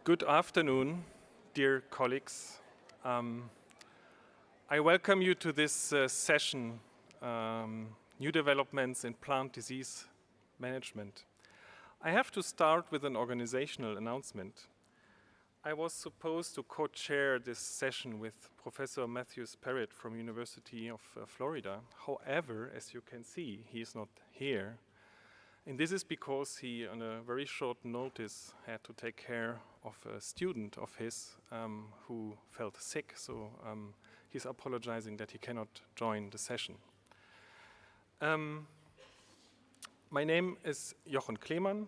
Good afternoon, dear colleagues. I welcome you to this session, New Developments in Plant Disease Management. I have to start with an organizational announcement. I was supposed to co-chair this session with Professor Mathews PARET from University of Florida. However, as you can see, he is not here. And this is because he, on a very short notice, had to take care of a student of his who felt sick. So he's apologizing that he cannot join the session. My name is Jochen KLEEMANN.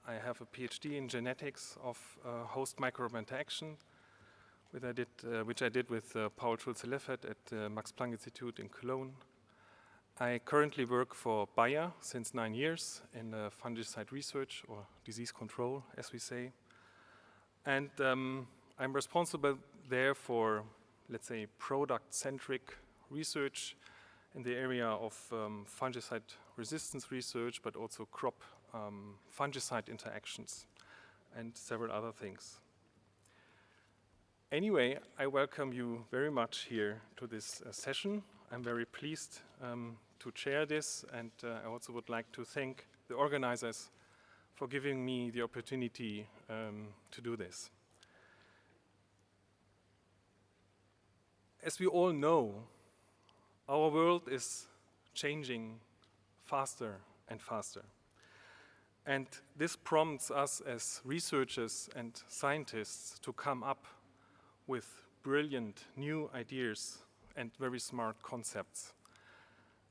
I have a PhD in genetics of host microbe interaction, which I did with Paul Schulze-Leffert at the Max Planck Institute in Cologne. I currently work for Bayer since 9 years in fungicide research, or disease control, as we say. And I'm responsible there for, let's say, product-centric research in the area of fungicide resistance research, but also crop fungicide interactions and several other things. Anyway, I welcome you very much here to this session. I'm very pleased to chair this, and I also would like to thank the organizers for giving me the opportunity to do this. As we all know, our world is changing faster and faster. And this prompts us as researchers and scientists to come up with brilliant new ideas and very smart concepts.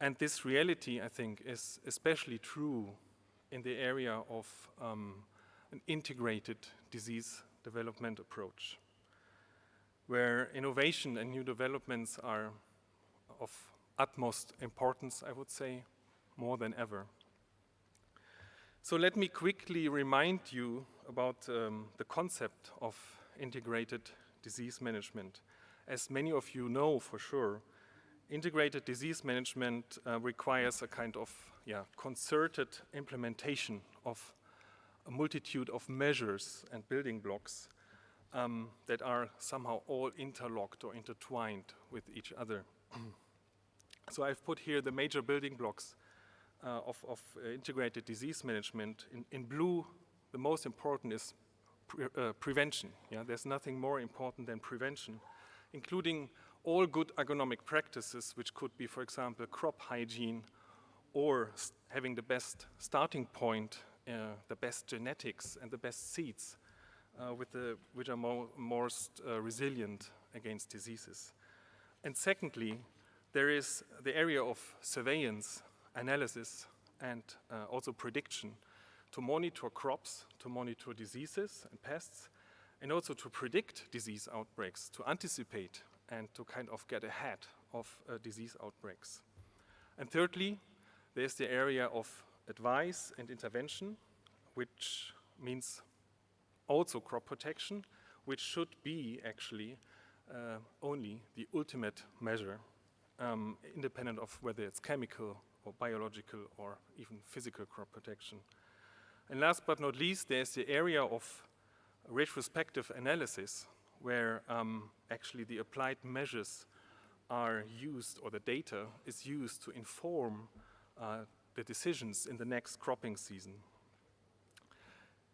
And this reality, I think, is especially true in the area of an integrated disease development approach, where innovation and new developments are of utmost importance, I would say, more than ever. So let me quickly remind you about the concept of integrated disease management. As many of you know for sure, integrated disease management requires a kind of concerted implementation of a multitude of measures and building blocks that are somehow all interlocked or intertwined with each other. So I've put here the major building blocks of integrated disease management. In blue, the most important is prevention. There's nothing more important than prevention, including all good agronomic practices, which could be, for example, crop hygiene, or having the best starting point, the best genetics and the best seeds, which are most resilient against diseases. And secondly, there is the area of surveillance, analysis, and also prediction to monitor crops, to monitor diseases and pests, and also to predict disease outbreaks, to anticipate and to kind of get ahead of disease outbreaks. And thirdly, there's the area of advice and intervention, which means also crop protection, which should be actually only the ultimate measure, independent of whether it's chemical or biological or even physical crop protection. And last but not least, there's the area of retrospective analysis, where actually the applied measures are used, or the data is used to inform the decisions in the next cropping season.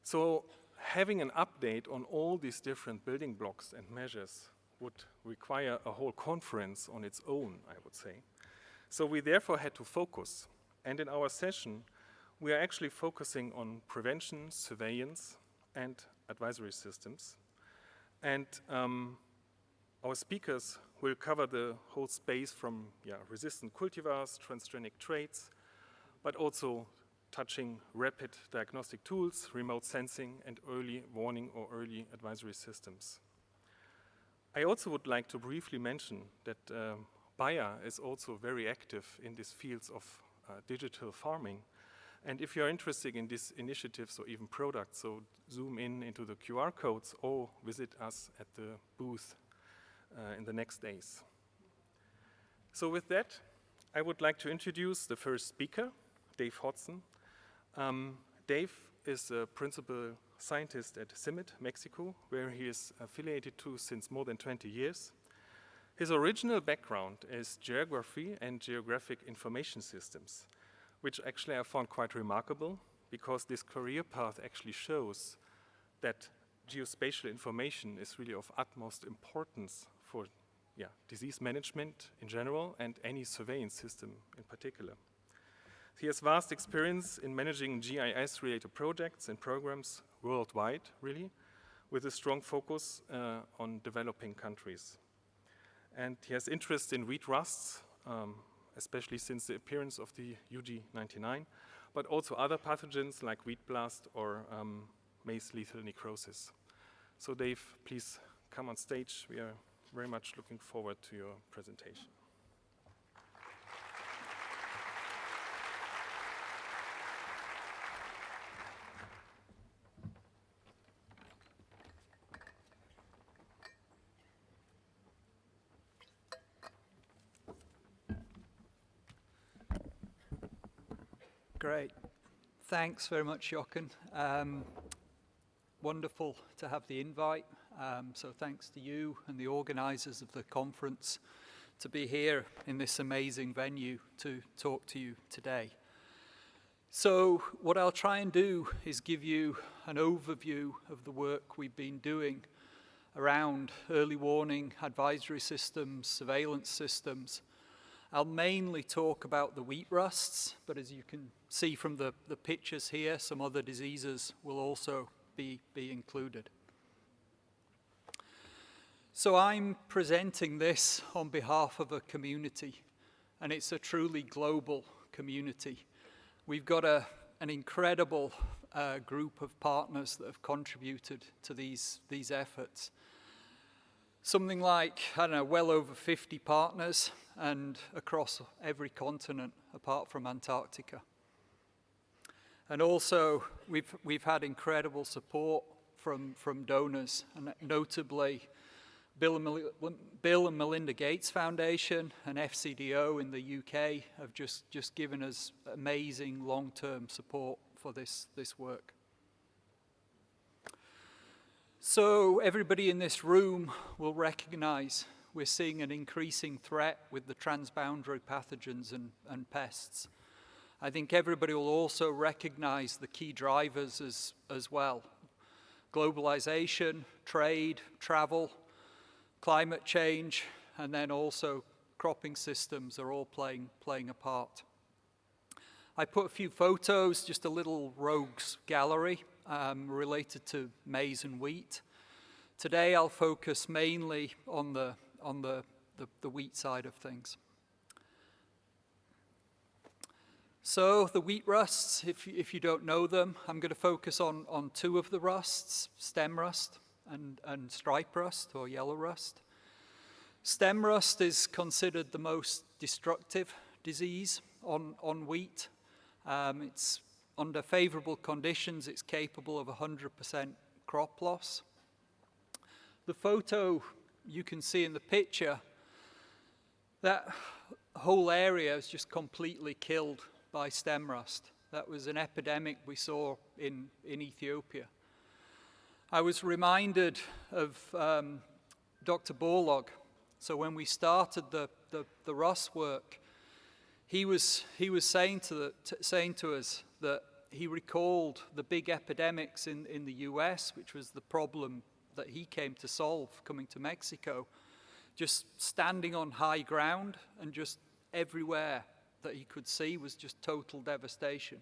So having an update on all these different building blocks and measures would require a whole conference on its own, I would say. So we therefore had to focus. And in our session, we are actually focusing on prevention, surveillance, and advisory systems. And our speakers will cover the whole space from resistant cultivars, transgenic traits, but also touching rapid diagnostic tools, remote sensing, and early warning or early advisory systems. I also would like to briefly mention that Bayer is also very active in these fields of digital farming. And if you're interested in these initiatives or even products, so zoom into the QR codes or visit us at the booth in the next days. So with that, I would like to introduce the first speaker, Dave HODSON. Dave is a principal scientist at CIMMYT, Mexico, where he is affiliated to since more than 20 years. His original background is geography and geographic information systems, which actually I found quite remarkable because this career path actually shows that geospatial information is really of utmost importance for disease management in general and any surveillance system in particular. He has vast experience in managing GIS-related projects and programs worldwide, really, with a strong focus on developing countries. And he has interest in wheat rusts, especially since the appearance of the UG99, but also other pathogens like wheat blast or maize lethal necrosis. So Dave, please come on stage. We are very much looking forward to your presentation. Great. Thanks very much, Jochen. Wonderful to have the invite. So thanks to you and the organizers of the conference to be here in this amazing venue to talk to you today. So what I'll try and do is give you an overview of the work we've been doing around early warning, advisory systems, surveillance systems. I'll mainly talk about the wheat rusts, but as you can see from the pictures here, some other diseases will also be included. So I'm presenting this on behalf of a community, and it's a truly global community. We've got an incredible group of partners that have contributed to these efforts. Something like, I don't know, well over 50 partners, and across every continent apart from Antarctica. And also, we've had incredible support from donors, and notably Bill and Melinda Gates Foundation and FCDO in the UK have just given us amazing long-term support for this work. So everybody in this room will recognize we're seeing an increasing threat with the transboundary pathogens and pests. I think everybody will also recognize the key drivers as well. Globalization, trade, travel, climate change, and then also cropping systems are all playing a part. I put a few photos, just a little rogues gallery related to maize and wheat. Today I'll focus mainly on the wheat side of things. So the wheat rusts, if you don't know them, I'm going to focus on two of the rusts, stem rust and stripe rust or yellow rust. Stem rust is considered the most destructive disease on wheat. It's under favorable conditions, it's capable of 100% crop loss. The photo you can see in the picture, that whole area is just completely killed by stem rust. That was an epidemic we saw in Ethiopia. I was reminded of Dr. Borlaug. So when we started the rust work, he was saying to us that he recalled the big epidemics in the US, which was the problem that he came to solve coming to Mexico, just standing on high ground, and just everywhere that he could see was just total devastation.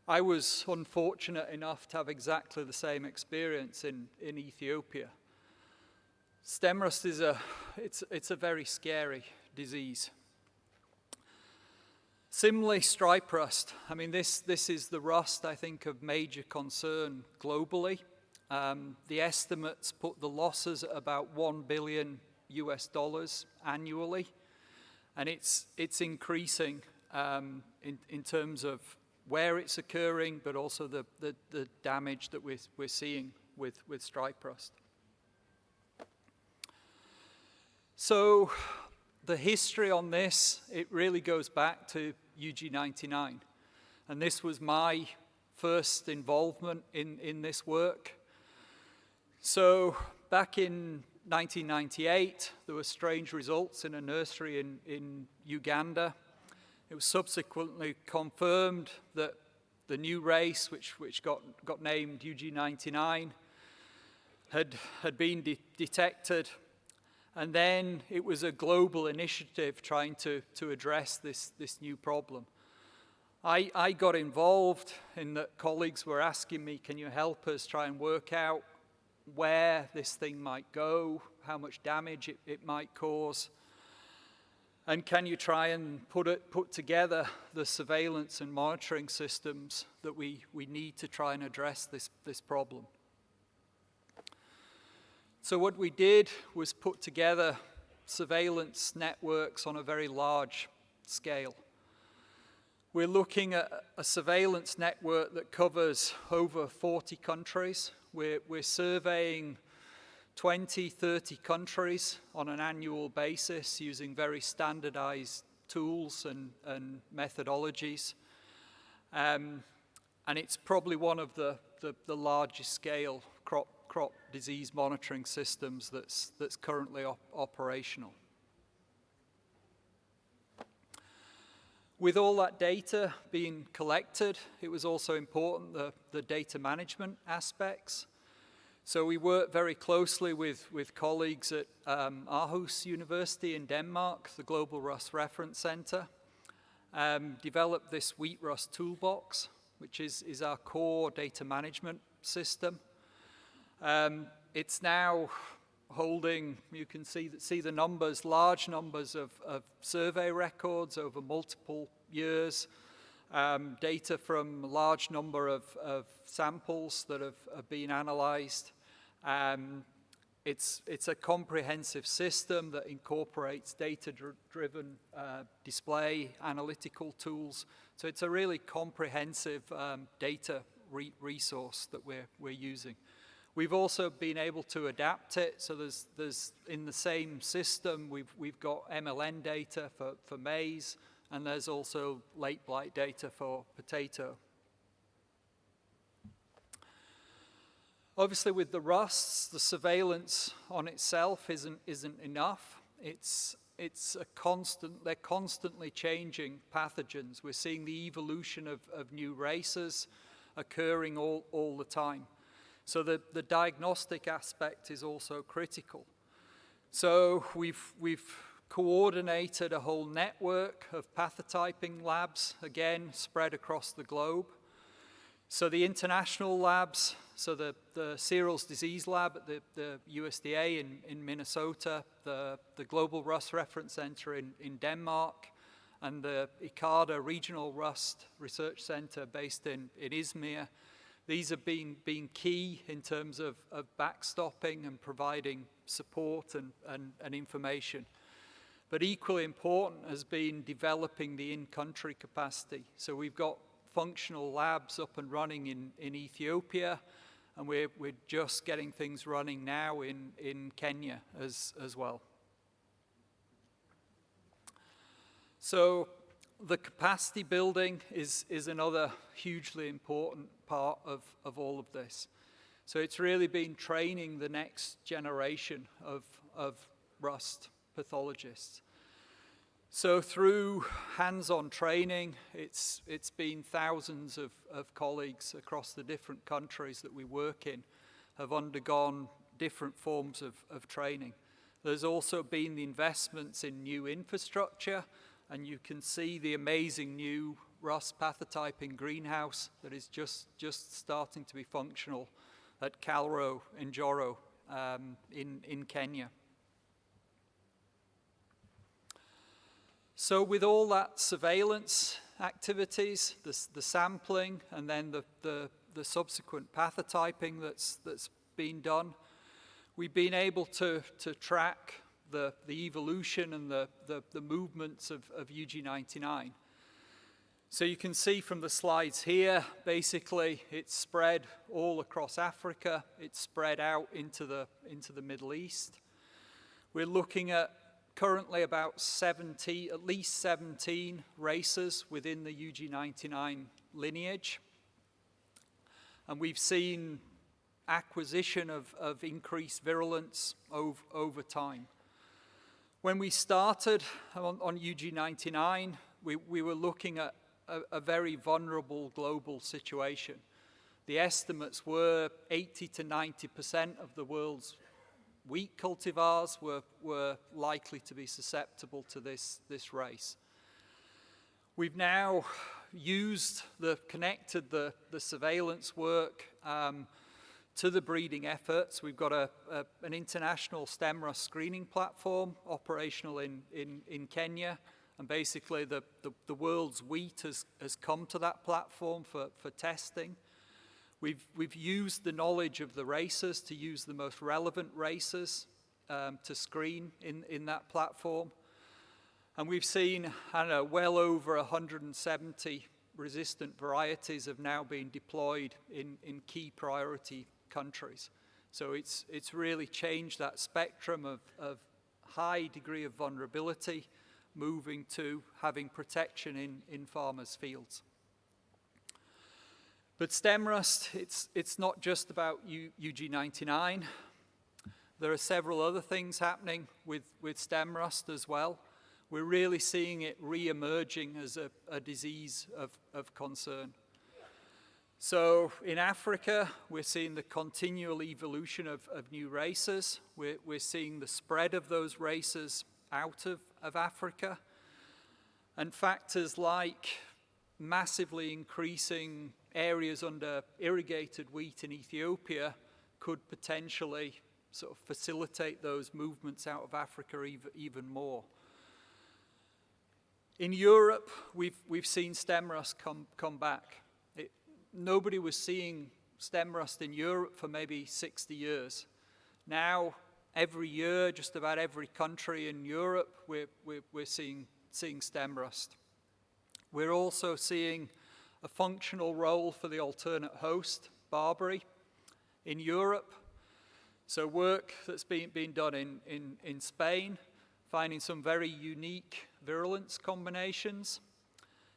I was unfortunate enough to have exactly the same experience in Ethiopia. Stem rust is it's a very scary disease. Similarly, stripe rust. I mean, this is the rust, I think, of major concern globally. The estimates put the losses at about $1 billion annually, and it's increasing in terms of where it's occurring, but also the damage that we're seeing with stripe rust. So the history on this, it really goes back to UG99. And this was my first involvement in this work. So back in 1998, there were strange results in a nursery in Uganda. It was subsequently confirmed that the new race, which got named UG99, had been detected. And then it was a global initiative trying to address this new problem. I got involved in that colleagues were asking me, can you help us try and work out where this thing might go, how much damage it might cause, and can you try and put together the surveillance and monitoring systems that we need to try and address this problem. So what we did was put together surveillance networks on a very large scale. We're looking at a surveillance network that covers over 40 countries. We're surveying 20, 30 countries on an annual basis using very standardized tools and methodologies. And it's probably one of the largest scale crop disease monitoring systems that's currently operational. With all that data being collected, it was also important the data management aspects. So we worked very closely with colleagues at Aarhus University in Denmark, the Global Rust Reference Center, developed this wheat rust toolbox, which is our core data management system. It's now holding, you can see the numbers, large numbers of survey records over multiple years, data from a large number of samples that have been analyzed. It's a comprehensive system that incorporates data-driven display analytical tools. So it's a really comprehensive data resource that we're using. We've also been able to adapt it, so there's in the same system we've got MLN data for maize, and there's also late blight data for potato. Obviously, with the rusts, the surveillance on itself isn't enough. They're constantly changing pathogens. We're seeing the evolution of new races occurring all the time. So the diagnostic aspect is also critical. So we've coordinated a whole network of pathotyping labs, again, spread across the globe. So the international labs, so the Cereals Disease Lab at the USDA in Minnesota, the Global Rust Reference Center in Denmark, and the IITA Regional Rust Research Center based in Izmir. These have been key in terms of backstopping and providing support and information. But equally important has been developing the in-country capacity. So we've got functional labs up and running in Ethiopia, and we're just getting things running now in Kenya as well. So the capacity building is another hugely important part of all of this. So it's really been training the next generation of rust pathologists. So through hands-on training, it's been thousands of colleagues across the different countries that we work in have undergone different forms of training. There's also been the investments in new infrastructure, and you can see the amazing new rust pathotyping greenhouse that is just starting to be functional at Calro in Njoro in Kenya. So with all that surveillance activities, the sampling, and then the subsequent pathotyping that's been done, we've been able to track the evolution and the movements of UG99. So you can see from the slides here, basically it's spread all across Africa, it's spread out into the Middle East. We're looking at currently about at least 17 races within the UG99 lineage. And we've seen acquisition of increased virulence over time. When we started on UG99, we were looking at a very vulnerable global situation. The estimates were 80 to 90% of the world's wheat cultivars were likely to be susceptible to this race. We've now connected the surveillance work to the breeding efforts. We've got an international stem rust screening platform operational in Kenya, and basically the world's wheat has come to that platform for testing. We've used the knowledge of the racers to use the most relevant racers to screen in that platform. And we've seen, I don't know, well over 170 resistant varieties have now been deployed in key priority countries. So it's really changed that spectrum of high degree of vulnerability, moving to having protection in farmers' fields. But stem rust, it's not just about UG99. There are several other things happening with stem rust as well. We're really seeing it re-emerging as a disease of concern. So in Africa, we're seeing the continual evolution of new races. We're seeing the spread of those races out of Africa. And factors like massively increasing areas under irrigated wheat in Ethiopia could potentially sort of facilitate those movements out of Africa even more. In Europe, we've seen stem rust come back. Nobody was seeing stem rust in Europe for maybe 60 years. Now, every year, just about every country in Europe, we're seeing stem rust. We're also seeing a functional role for the alternate host, barberry, in Europe. So work that's been done in Spain, finding some very unique virulence combinations,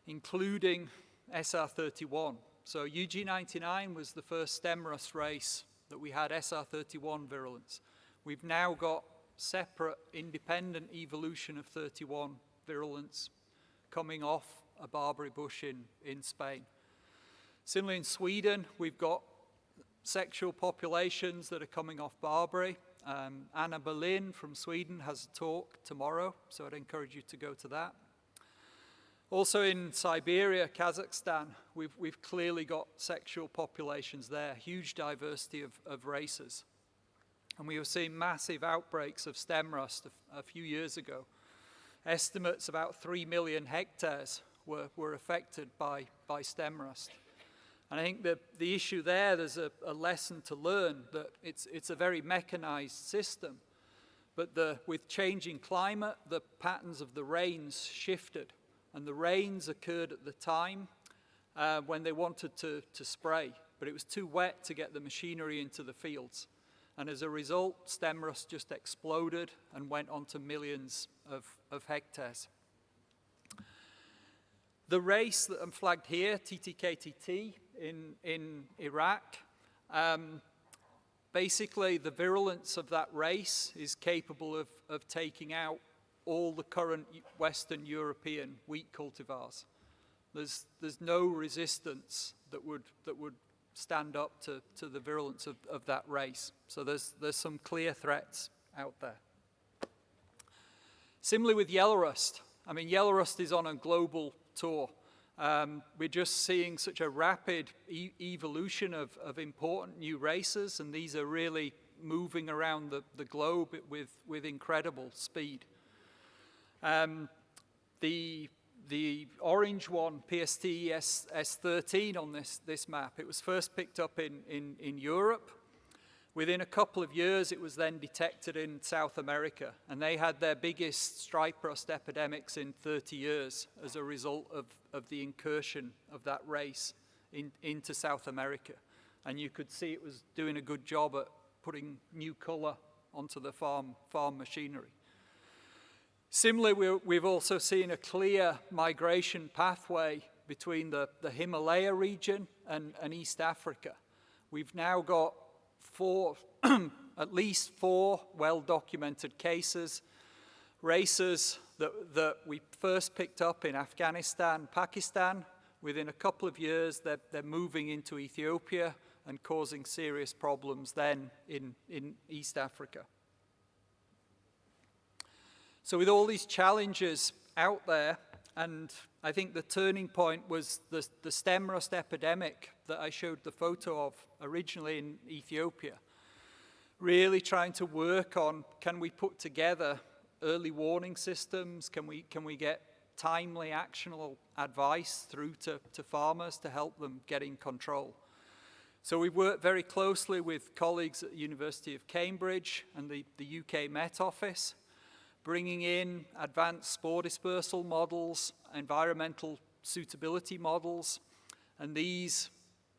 including SR31. So UG99 was the first stem rust race that we had SR31 virulence. We've now got separate independent evolution of 31 virulence coming off a barberry bush in Spain. Similarly in Sweden, we've got sexual populations that are coming off barberry. Anna Berlin from Sweden has a talk tomorrow, so I'd encourage you to go to that. Also in Siberia, Kazakhstan, we've clearly got sexual populations there, huge diversity of races. And we were seeing massive outbreaks of stem rust a few years ago. Estimates about 3 million hectares were affected by stem rust. And I think the issue there's a lesson to learn that it's a very mechanized system, but with changing climate, the patterns of the rains shifted. And the rains occurred at the time when they wanted to spray, but it was too wet to get the machinery into the fields. And as a result, stem rust just exploded and went on to millions of hectares. The race that I'm flagged here, TTKTT in Iraq, basically the virulence of that race is capable of taking out all the current Western European wheat cultivars. There's no resistance that would stand up to the virulence of that race. So there's some clear threats out there. Similarly with yellow rust. I mean, yellow rust is on a global tour. We're just seeing such a rapid evolution of important new races, and these are really moving around the globe with incredible speed. The orange one, PST S13 on this map, it was first picked up in Europe. Within a couple of years, it was then detected in South America, and they had their biggest stripe rust epidemics in 30 years as a result of the incursion of that race into South America. And you could see it was doing a good job at putting new color onto the farm machinery. Similarly, we've also seen a clear migration pathway between the Himalaya region and East Africa. We've now got at least four well-documented cases, races that we first picked up in Afghanistan, Pakistan. Within a couple of years, they're moving into Ethiopia and causing serious problems then in East Africa. So with all these challenges out there, and I think the turning point was the stem rust epidemic that I showed the photo of originally in Ethiopia. Really trying to work on, can we put together early warning systems? Can we get timely, actionable advice through to farmers to help them get in control? So we've worked very closely with colleagues at the University of Cambridge and the UK Met Office, bringing in advanced spore dispersal models, environmental suitability models, and these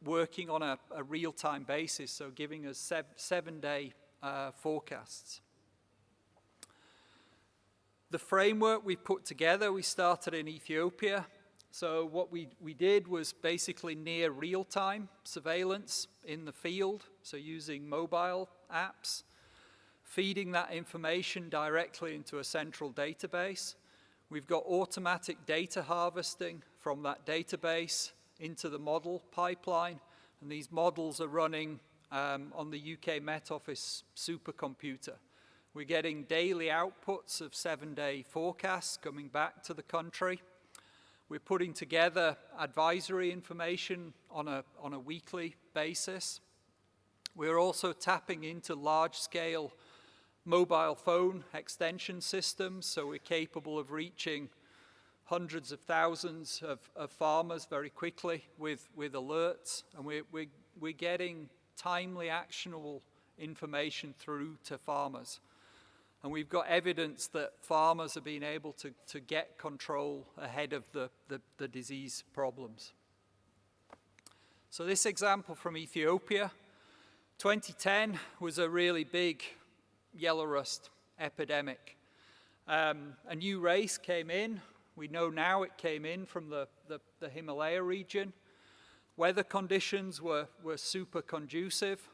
working on a real-time basis, so giving us seven-day forecasts. The framework we put together, we started in Ethiopia. So what we did was basically near real-time surveillance in the field, so using mobile apps, feeding that information directly into a central database. We've got automatic data harvesting from that database into the model pipeline, and these models are running on the UK Met Office supercomputer. We're getting daily outputs of seven-day forecasts coming back to the country. We're putting together advisory information on a weekly basis. We're also tapping into large-scale mobile phone extension systems, so we're capable of reaching hundreds of thousands of farmers very quickly with alerts, and we're getting timely, actionable information through to farmers. And we've got evidence that farmers are being able to get control ahead of the disease problems. So this example from Ethiopia, 2010 was a really big yellow rust epidemic. A new race came in. We know now it came in from the Himalaya region. Weather conditions were super conducive.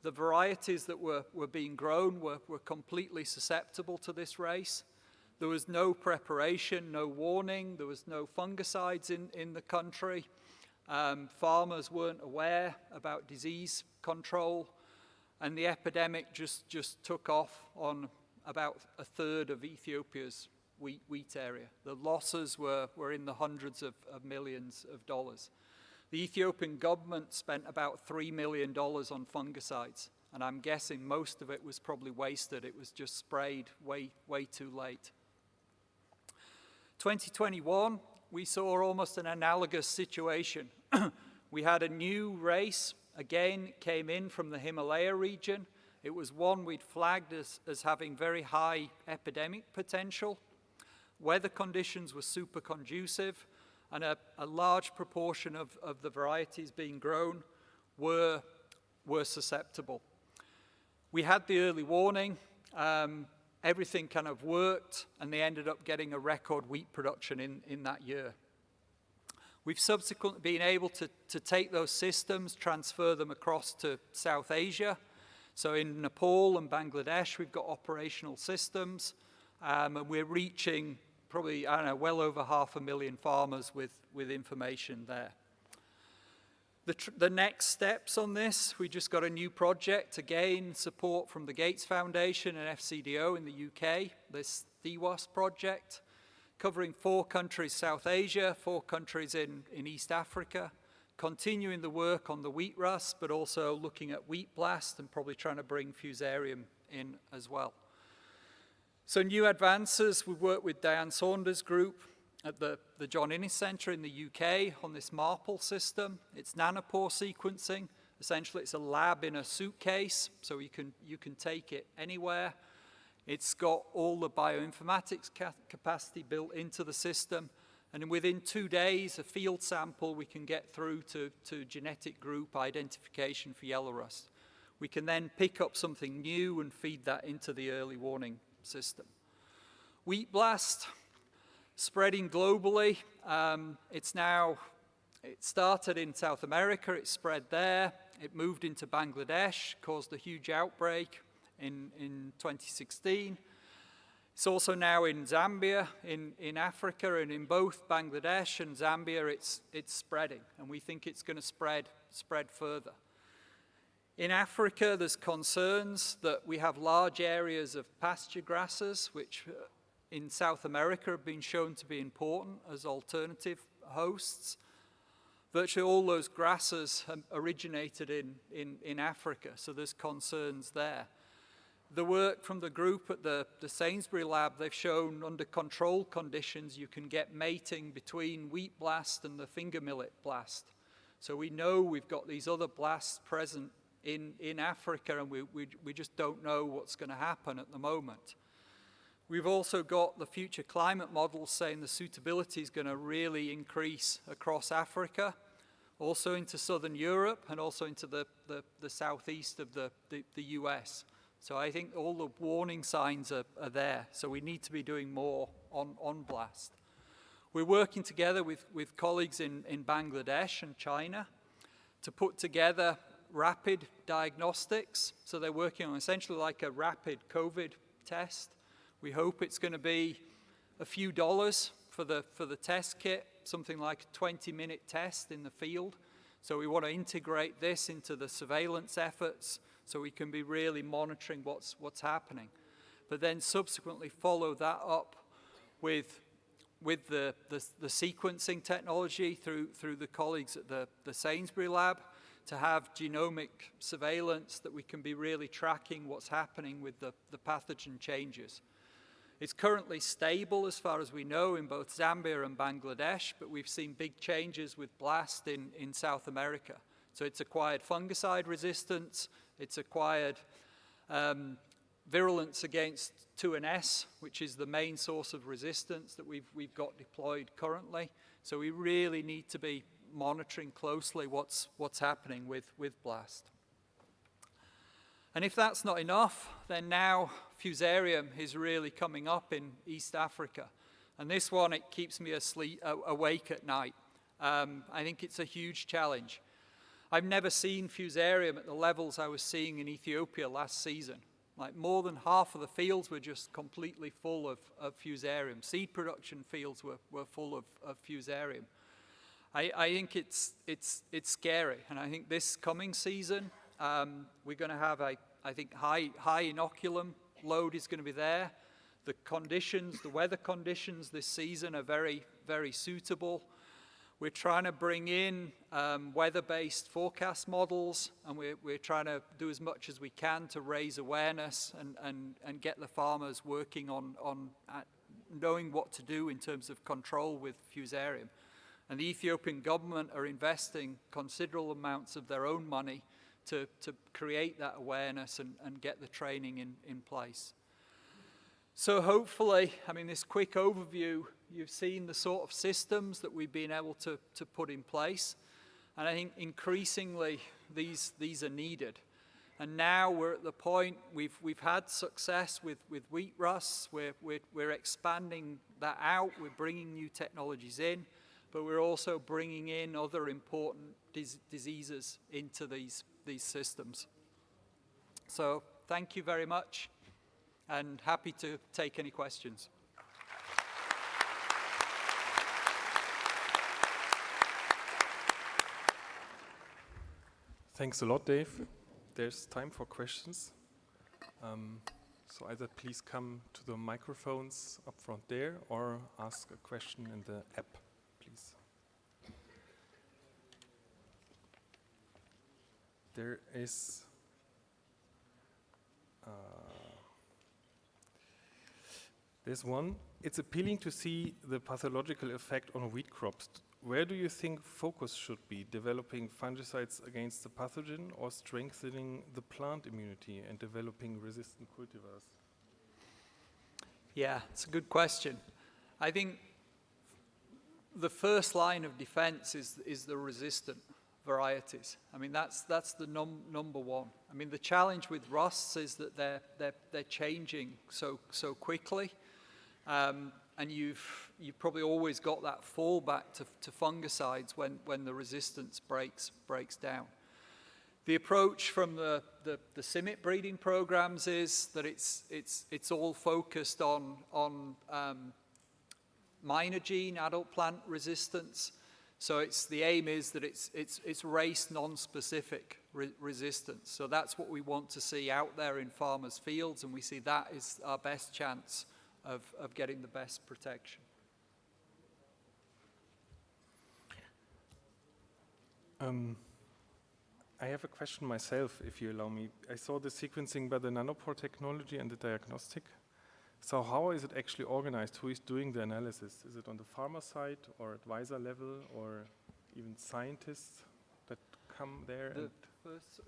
The varieties that were being grown were completely susceptible to this race. There was no preparation, no warning. There was no fungicides in the country. Farmers weren't aware about disease control. And the epidemic just took off on about a third of Ethiopia's wheat area. The losses were in the hundreds of millions of dollars. The Ethiopian government spent about $3 million on fungicides, and I'm guessing most of it was probably wasted. It was just sprayed way too late. 2021, we saw almost an analogous situation. We had a new race, again, came in from the Himalaya region. It was one we'd flagged as having very high epidemic potential. Weather conditions were super conducive, and a large proportion of the varieties being grown were susceptible. We had the early warning, everything kind of worked, and they ended up getting a record wheat production in that year. We've subsequently been able to take those systems, transfer them across to South Asia. So in Nepal and Bangladesh, we've got operational systems, and we're reaching probably, I don't know, well over 500,000 farmers with information there. The next steps on this, we just got a new project, again, support from the Gates Foundation and FCDO in the UK, this DWAS project, covering 4 countries, South Asia, 4 countries in East Africa, continuing the work on the wheat rust, but also looking at wheat blast and probably trying to bring fusarium in as well. So new advances, we worked with Diane Saunders' group at the John Innes Centre in the UK on this MARPL system. It's nanopore sequencing. Essentially, it's a lab in a suitcase, so you can take it anywhere. It's got all the bioinformatics capacity built into the system, and within 2 days, a field sample we can get through to genetic group identification for yellow rust. We can then pick up something new and feed that into the early warning system. Wheat blast, spreading globally. It started in South America, it's spread there. It moved into Bangladesh, caused a huge outbreak in 2016. It's also now in Zambia, in Africa, and in both Bangladesh and Zambia, it's spreading, and we think it's going to spread further. In Africa, there's concerns that we have large areas of pasture grasses, which in South America have been shown to be important as alternative hosts. Virtually all those grasses originated in Africa, so there's concerns there. The work from the group at the Sainsbury lab, they've shown under controlled conditions you can get mating between wheat blast and the finger millet blast. So we know we've got these other blasts present in Africa, and we just don't know what's going to happen at the moment. We've also got the future climate models saying the suitability is going to really increase across Africa, also into southern Europe, and also into the southeast of the US. So I think all the warning signs are there. So we need to be doing more on blast. We're working together with colleagues in Bangladesh and China to put together rapid diagnostics. So they're working on essentially like a rapid COVID test. We hope it's going to be a few dollars for the test kit, something like a 20-minute test in the field. So we want to integrate this into the surveillance efforts so we can be really monitoring what's happening. But then subsequently follow that up with the sequencing technology through the colleagues at the Sainsbury lab to have genomic surveillance that we can be really tracking what's happening with the pathogen changes. It's currently stable as far as we know in both Zambia and Bangladesh, but we've seen big changes with blast in South America. So it's acquired fungicide resistance, it's acquired virulence against 2&S, which is the main source of resistance that we've got deployed currently. So we really need to be monitoring closely what's happening with blast. And if that's not enough, then now Fusarium is really coming up in East Africa. And this one, it keeps me awake at night. I think it's a huge challenge. I've never seen Fusarium at the levels I was seeing in Ethiopia last season. Like more than half of the fields were just completely full of Fusarium. Seed production fields were full of Fusarium. I think it's scary, and I think this coming season we're going to have I think high inoculum load is going to be there. The conditions, the weather conditions this season are very, very suitable. We're trying to bring in weather-based forecast models, and we're trying to do as much as we can to raise awareness and get the farmers working on knowing what to do in terms of control with Fusarium. And the Ethiopian government are investing considerable amounts of their own money to create that awareness and get the training in place. So hopefully, I mean, this quick overview, you've seen the sort of systems that we've been able to put in place. And I think increasingly these are needed. And now we're at the point, we've had success with wheat rusts, we're expanding that out, we're bringing new technologies in, but we're also bringing in other important diseases into these systems. So thank you very much, and happy to take any questions. Thanks a lot, Dave. There's time for questions. So either please come to the microphones up front there or ask a question in the app, please. There's one. It's appealing to see the pathological effect on wheat crops. Where do you think focus should be? Developing fungicides against the pathogen or strengthening the plant immunity and developing resistant cultivars? Yeah, it's a good question. I think the first line of defense is the resistant varieties. I mean, that's the number one. I mean, the challenge with rusts is that they're changing so quickly. And you've probably always got that fallback to fungicides when the resistance breaks down. The approach from the CIMMYT breeding programs is that it's all focused on minor gene adult plant resistance. So the aim is that it's race non-specific resistance. So that's what we want to see out there in farmers' fields, and we see that is our best chance of getting the best protection. I have a question myself, if you allow me. I saw the sequencing by the nanopore technology and the diagnostic. So how is it actually organized? Who is doing the analysis? Is it on the farmer side or advisor level or even scientists that come there?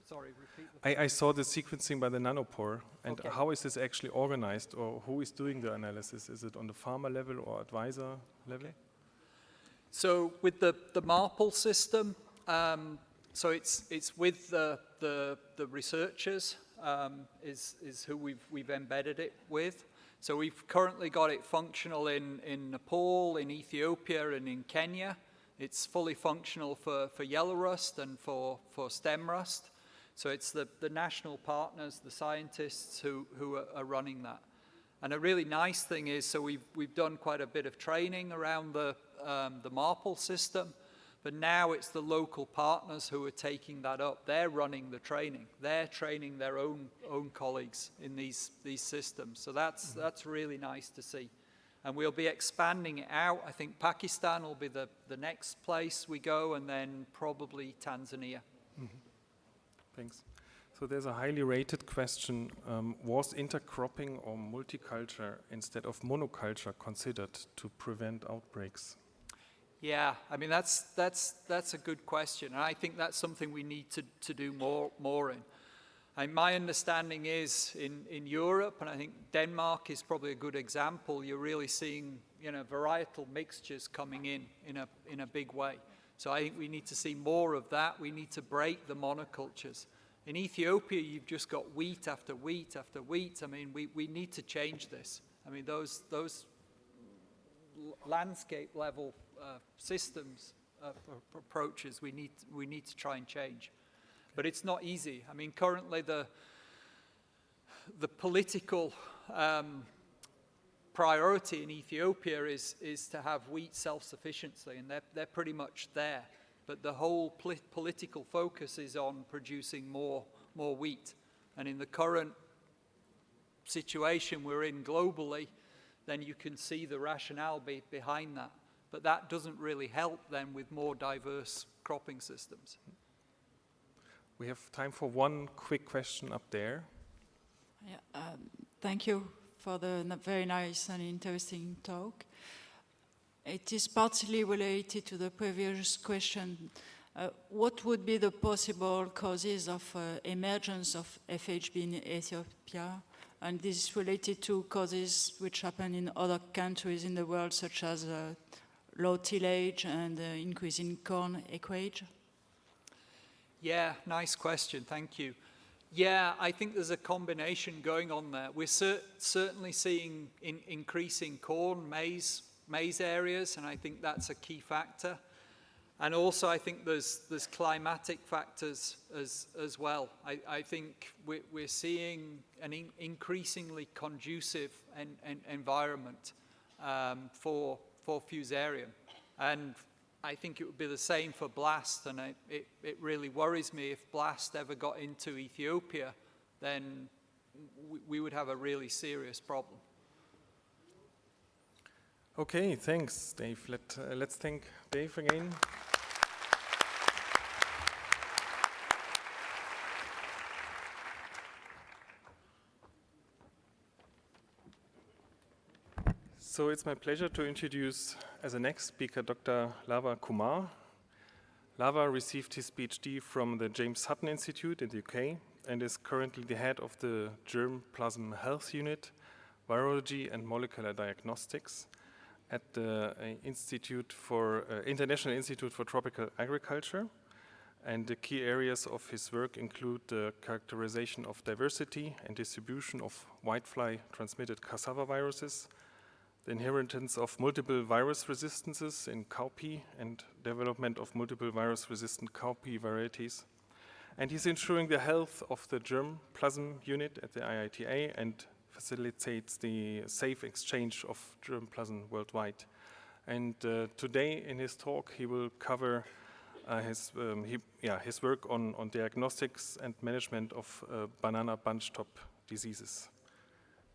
Sorry, repeat the I saw the sequencing by the nanopore, and okay. How is this actually organized, or who is doing the analysis? Is it on the farmer level or advisor level? Okay. So with the MARPL system, so it's with the researchers is who we've embedded it with. So we've currently got it functional in Nepal, in Ethiopia, and in Kenya. It's fully functional for yellow rust and for stem rust. So it's the national partners, the scientists who are running that. And a really nice thing is, so we've done quite a bit of training around the MARPL system, but now it's the local partners who are taking that up. They're running the training. They're training their own colleagues in these systems. So that's really nice to see. And we'll be expanding it out. I think Pakistan will be the next place we go, and then probably Tanzania. Mm-hmm. Thanks. So there's a highly rated question. Was intercropping or multiculture instead of monoculture considered to prevent outbreaks? Yeah, I mean, that's a good question. And I think that's something we need to do more in. And my understanding is in Europe, and I think Denmark is probably a good example, you're really seeing, varietal mixtures coming in a big way. So I think we need to see more of that. We need to break the monocultures. In Ethiopia, you've just got wheat after wheat after wheat. I mean, we need to change this. I mean, those landscape level systems approaches we need to try and change. But it's not easy. I mean, currently the political priority in Ethiopia is to have wheat self-sufficiency, and they're pretty much there. But the whole political focus is on producing more wheat. And in the current situation we're in globally, then you can see the rationale behind that. But that doesn't really help them with more diverse cropping systems. We have time for one quick question up there. Yeah, thank you for the very nice and interesting talk. It is partly related to the previous question. What would be the possible causes of emergence of FHB in Ethiopia? And this is related to causes which happen in other countries in the world, such as low tillage and increase in corn acreage? Yeah, nice question, thank you. Yeah, I think there's a combination going on there. We're certainly seeing increasing corn, maize areas, and I think that's a key factor. And also I think there's climatic factors as well. I think we're seeing an increasingly conducive environment for fusarium. And I think it would be the same for blast, and it really worries me if blast ever got into Ethiopia, then we would have a really serious problem. Okay, thanks, Dave. Let's thank Dave again. So it's my pleasure to introduce as a next speaker Dr. Lava Kumar. Lava received his PhD from the James Hutton Institute in the UK and is currently the head of the Germplasm Health Unit, Virology and Molecular Diagnostics at the International Institute for Tropical Agriculture. And the key areas of his work include the characterization of diversity and distribution of whitefly transmitted cassava viruses, the inheritance of multiple virus resistances in cowpea and development of multiple virus resistant cowpea varieties, And he's ensuring the health of the germplasm unit at the IITA and facilitates the safe exchange of germplasm worldwide. And today in his talk, he will cover his work on diagnostics and management of banana bunch top diseases.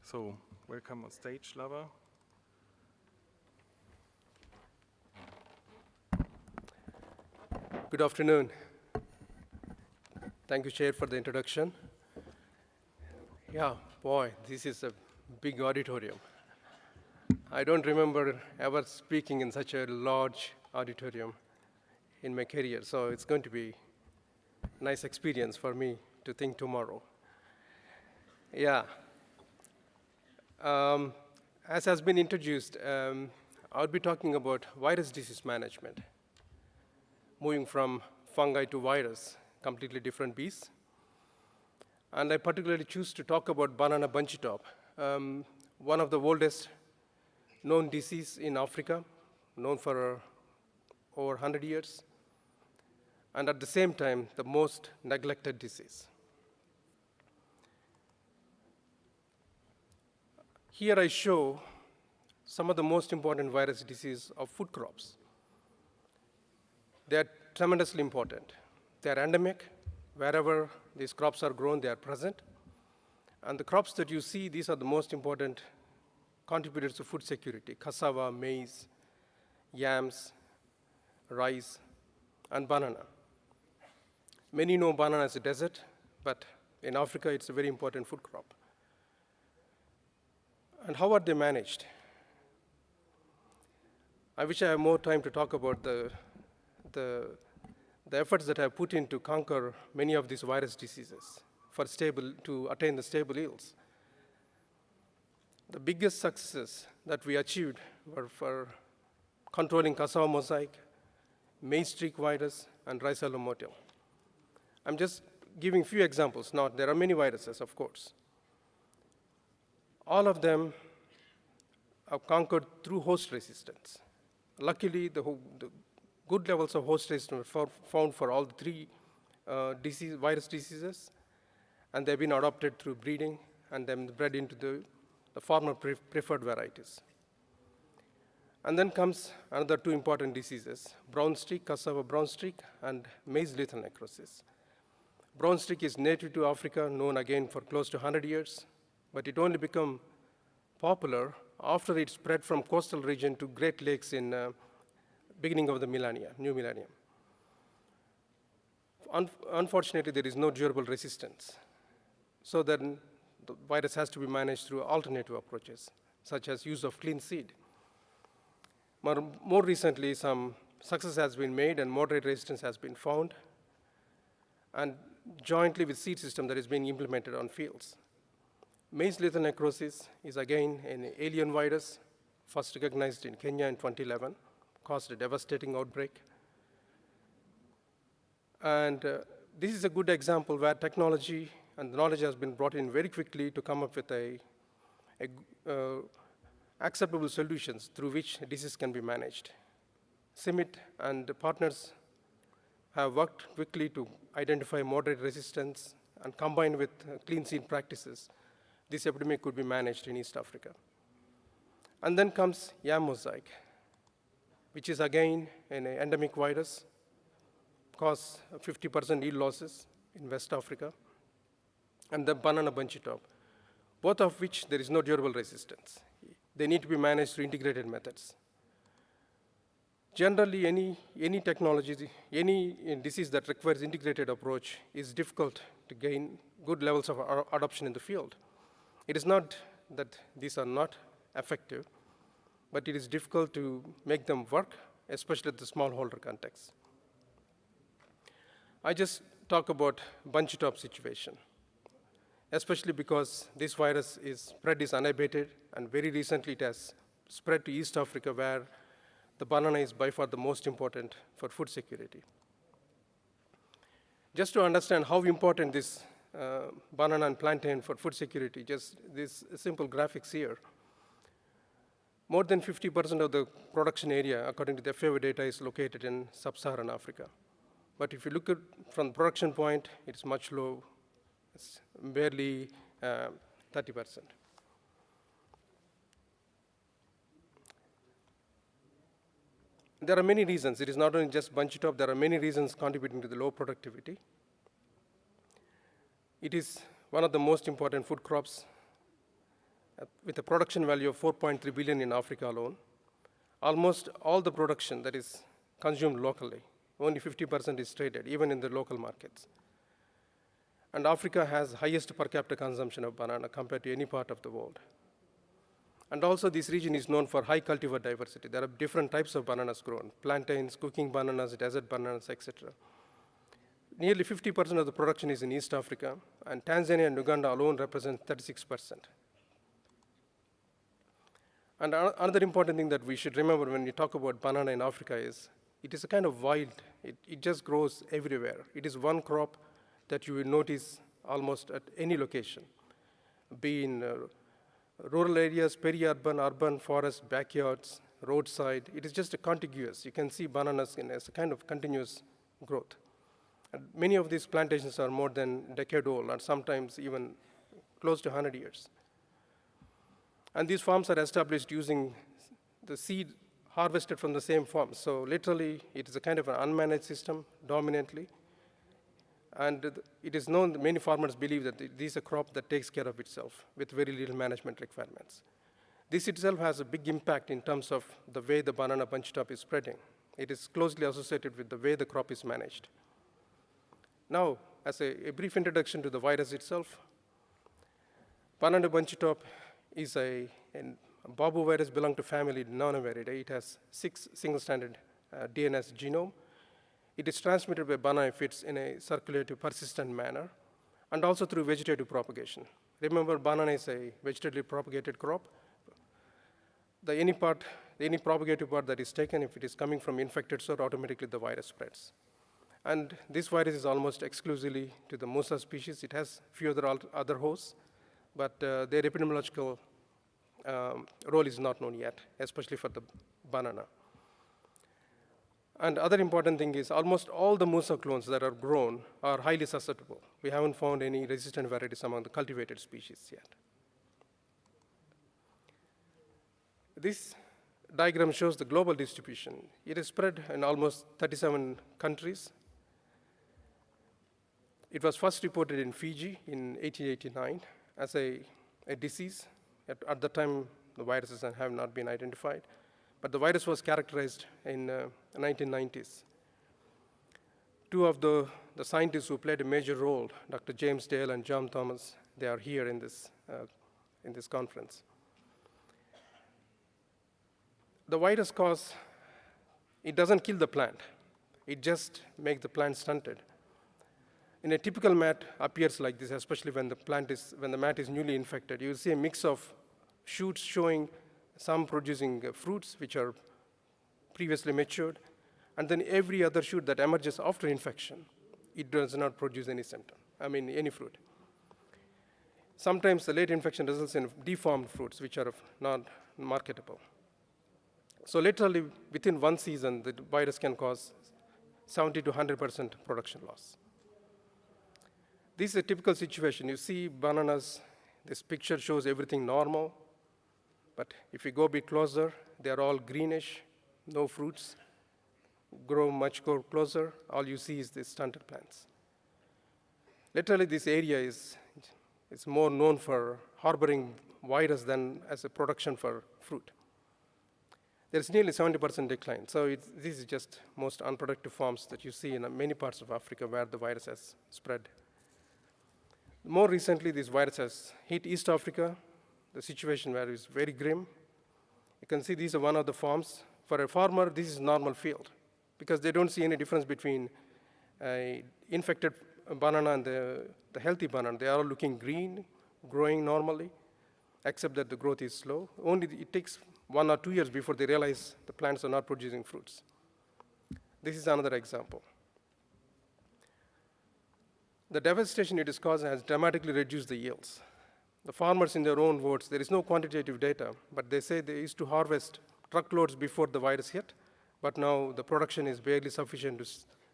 So welcome on stage, Lava. Good afternoon. Thank you, Chair, for the introduction. Yeah, boy, this is a big auditorium. I don't remember ever speaking in such a large auditorium in my career, so it's going to be a nice experience for me to think tomorrow. Yeah. As has been introduced, I'll be talking about virus disease management, moving from fungi to virus, completely different beasts. And I particularly choose to talk about banana bunchy top, one of the oldest known disease in Africa, known for over 100 years, and at the same time, the most neglected disease. Here I show some of the most important virus diseases of food crops. They are tremendously important. They are endemic. Wherever these crops are grown, they are present. And the crops that you see, these are the most important contributors to food security: cassava, maize, yams, rice, and banana. Many know banana as a desert, but in Africa, it's a very important food crop. And how are they managed? I wish I had more time to talk about the efforts that I have put in to conquer many of these virus diseases to attain the stable yields. The biggest successes that we achieved were for controlling cassava mosaic, maize streak virus, and rice yellow mottle. I'm just giving few examples. There are many viruses, of course. All of them are conquered through host resistance. Luckily, the good levels of host resistance were found for all the three virus diseases, and they've been adopted through breeding and then bred into the farmer preferred varieties. And then comes another two important diseases: brown streak, cassava brown streak, and maize lethal necrosis. Brown streak is native to Africa, known again for close to 100 years, but it only became popular after it spread from coastal region to Great Lakes in beginning of the new millennium. Unfortunately, there is no durable resistance. So then the virus has to be managed through alternative approaches, such as use of clean seed. More recently, some success has been made and moderate resistance has been found, and jointly with seed system that is being implemented on fields. Maize lethal necrosis is again an alien virus, first recognized in Kenya in 2011, caused a devastating outbreak. And this is a good example where technology and knowledge has been brought in very quickly to come up with acceptable solutions through which disease can be managed. CIMMYT and the partners have worked quickly to identify moderate resistance, and combined with clean seed practices, this epidemic could be managed in East Africa. And then comes yam mosaic, which is again an endemic virus, cause 50% yield losses in West Africa, and the banana bunchy top, both of which there is no durable resistance. They need to be managed through integrated methods. Generally, any technology, any disease that requires integrated approach is difficult to gain good levels of adoption in the field. It is not that these are not effective, but it is difficult to make them work, especially at the smallholder context. I just talk about bunchy top situation, especially because this virus spread is unabated, and very recently it has spread to East Africa, where the banana is by far the most important for food security. Just to understand how important this banana and plantain for food security, just these simple graphics here. More than 50% of the production area, according to the FAO data, is located in sub-Saharan Africa. But if you look at from the production point, it's much low. It's barely 30%. There are many reasons. It is not only just bunchy top. There are many reasons contributing to the low productivity. It is one of the most important food crops with a production value of 4.3 billion in Africa alone. Almost all the production that is consumed locally, only 50% is traded, even in the local markets. And Africa has highest per capita consumption of banana compared to any part of the world. And also this region is known for high cultivar diversity. There are different types of bananas grown, plantains, cooking bananas, desert bananas, etc. Nearly 50% of the production is in East Africa, and Tanzania and Uganda alone represent 36%. And another important thing that we should remember when we talk about banana in Africa is it is a kind of wild. It just grows everywhere. It is one crop that you will notice almost at any location, be in rural areas, peri-urban, urban, forest, backyards, roadside. It is just a contiguous. You can see bananas as a kind of continuous growth. And many of these plantations are more than a decade old, and sometimes even close to 100 years. And these farms are established using the seed harvested from the same farm. So literally, it is a kind of an unmanaged system, dominantly. And it is known that many farmers believe that this is a crop that takes care of itself with very little management requirements. This itself has a big impact in terms of the way the banana bunch top is spreading. It is closely associated with the way the crop is managed. Now, as a brief introduction to the virus itself, banana bunch top is a babu virus belong to family Nonaviridae. It has 6 single-stranded DNS genome. It is transmitted by banana aphids in a circulative, persistent manner, and also through vegetative propagation. Remember, banana is a vegetatively propagated crop. Any propagative part that is taken, if it is coming from infected soil, automatically the virus spreads. And this virus is almost exclusively to the Musa species. It has few other hosts, but their epidemiological role is not known yet, especially for the banana. And other important thing is almost all the Musa clones that are grown are highly susceptible. We haven't found any resistant varieties among the cultivated species yet. This diagram shows the global distribution. It is spread in almost 37 countries. It was first reported in Fiji in 1889 as a disease. At the time, the viruses have not been identified. But the virus was characterized in the 1990s. Two of the scientists who played a major role, Dr. James Dale and John Thomas, they are here in this conference. The virus it doesn't kill the plant. It just makes the plant stunted. In a typical mat appears like this, especially when the mat is newly infected. You'll see a mix of shoots showing some producing fruits which are previously matured, and then every other shoot that emerges after infection, it does not produce any symptom, any fruit. Sometimes the late infection results in deformed fruits which are not marketable. So literally, within one season, the virus can cause 70 to 100% production loss. This is a typical situation. You see bananas, this picture shows everything normal. But if you go a bit closer, they're all greenish, no fruits, grow much closer. All you see is the stunted plants. Literally, this area is more known for harboring virus than as a production for fruit. There's nearly 70% decline. So this is just most unproductive farms that you see in many parts of Africa where the virus has spread. More recently, this virus has hit East Africa, the situation where it's very grim. You can see these are one of the farms. For a farmer, this is normal field because they don't see any difference between infected banana and the healthy banana. They are all looking green, growing normally, except that the growth is slow. Only it takes 1 or 2 years before they realize the plants are not producing fruits. This is another example. The devastation it is causing has dramatically reduced the yields. The farmers, in their own words, there is no quantitative data, but they say they used to harvest truckloads before the virus hit, but now the production is barely sufficient to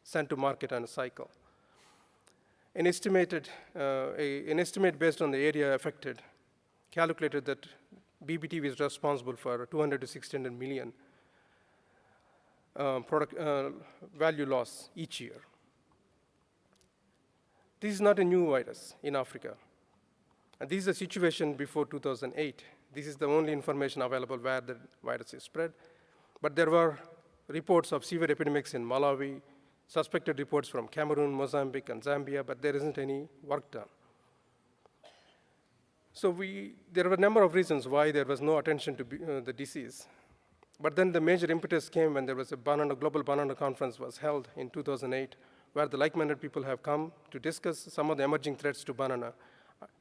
sent to market on a cycle. An estimate based on the area affected calculated that BBTV is responsible for 200 to 600 million product value loss each year. This is not a new virus in Africa. And this is a situation before 2008. This is the only information available where the virus is spread. But there were reports of severe epidemics in Malawi, suspected reports from Cameroon, Mozambique, and Zambia, but there isn't any work done. So there were a number of reasons why there was no attention to the disease. But then the major impetus came when there was a global banana conference was held in 2008, where the like-minded people have come to discuss some of the emerging threats to banana.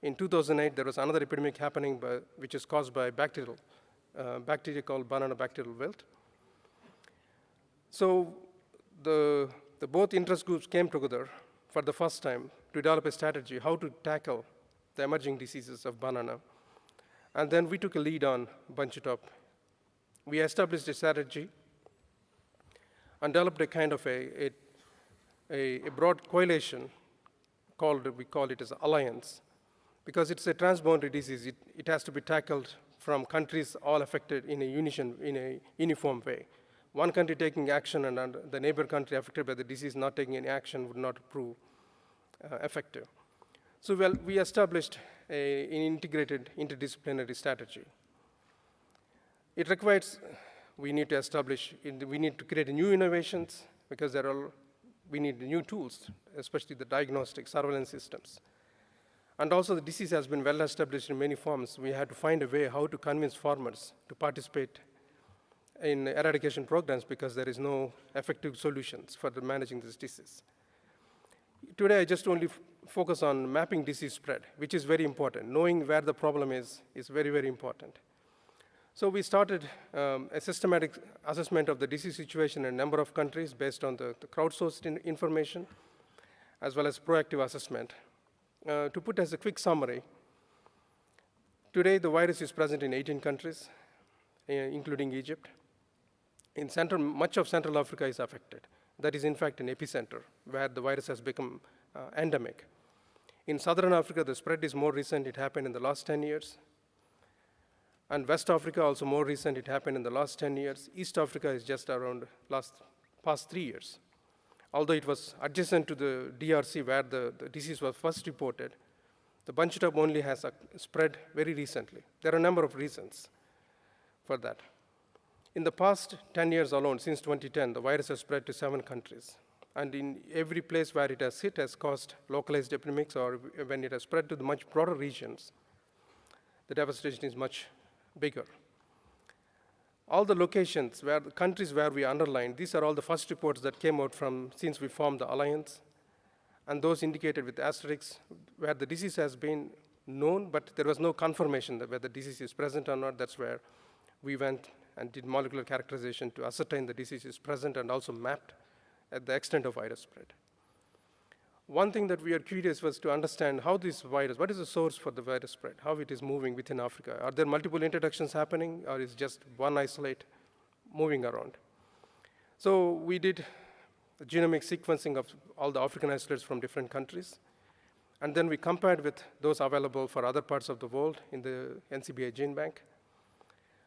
In 2008, there was another epidemic happening which is caused by bacteria called banana bacterial wilt. So the both interest groups came together for the first time to develop a strategy how to tackle the emerging diseases of banana. And then we took a lead on Bunch It Up. We established a strategy and developed a kind of a broad coalition we call it as Alliance. Because it's a transboundary disease, it has to be tackled from countries all affected in a uniform way. One country taking action and the neighbor country affected by the disease not taking any action would not prove effective. So we established an integrated interdisciplinary strategy. It requires, we need to create new innovations because we need new tools, especially the diagnostic surveillance systems. And also the disease has been well established in many forms. We had to find a way how to convince farmers to participate in eradication programs because there is no effective solutions for managing this disease. Today I just only focus on mapping disease spread, which is very important. Knowing where the problem is very, very important. So we started a systematic assessment of the disease situation in a number of countries based on the crowdsourced information, as well as proactive assessment. To put as a quick summary, today the virus is present in 18 countries, including Egypt. Much of Central Africa is affected. That is, in fact, an epicenter where the virus has become endemic. In Southern Africa, the spread is more recent. It happened in the last 10 years. And West Africa, also more recent. It happened in the last 10 years. East Africa is just around past 3 years. Although it was adjacent to the DRC where the disease was first reported, the Bunch It Up only has spread very recently. There are a number of reasons for that. In the past 10 years alone, since 2010, the virus has spread to 7 countries. And in every place where it has hit has caused localized epidemics, or when it has spread to the much broader regions, the devastation is much bigger. All the locations, the countries where we underlined, these are all the first reports that came out since we formed the alliance. And those indicated with asterisks where the disease has been known, but there was no confirmation that whether the disease is present or not. That's where we went and did molecular characterization to ascertain the disease is present and also mapped at the extent of virus spread. One thing that we are curious was to understand how this virus, what is the source for the virus spread, how it is moving within Africa. Are there multiple introductions happening, or is just one isolate moving around? So we did the genomic sequencing of all the African isolates from different countries. And then we compared with those available for other parts of the world in the NCBI gene bank.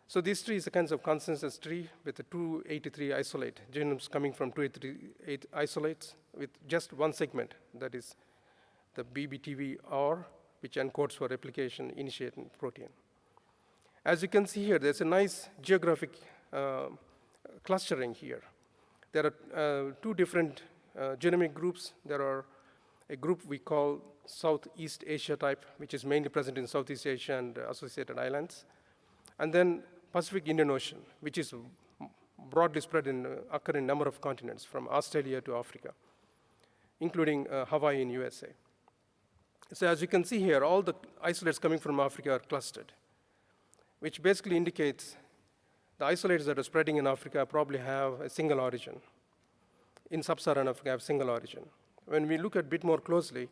So this tree is a kind of consensus tree with the 283 isolate, genomes coming from 283 isolates with just one segment, that is the BBTV-R, which encodes for replication initiating protein. As you can see here, there's a nice geographic clustering here. There are 2 different genomic groups. There are a group we call Southeast Asia type, which is mainly present in Southeast Asia and associated islands. And then Pacific Indian Ocean, which is broadly spread occur in a number of continents, from Australia to Africa, including Hawaii in USA. So as you can see here, all the isolates coming from Africa are clustered, which basically indicates the isolates that are spreading in Africa probably have a single origin. In sub-Saharan Africa, have a single origin. When we look at a bit more closely,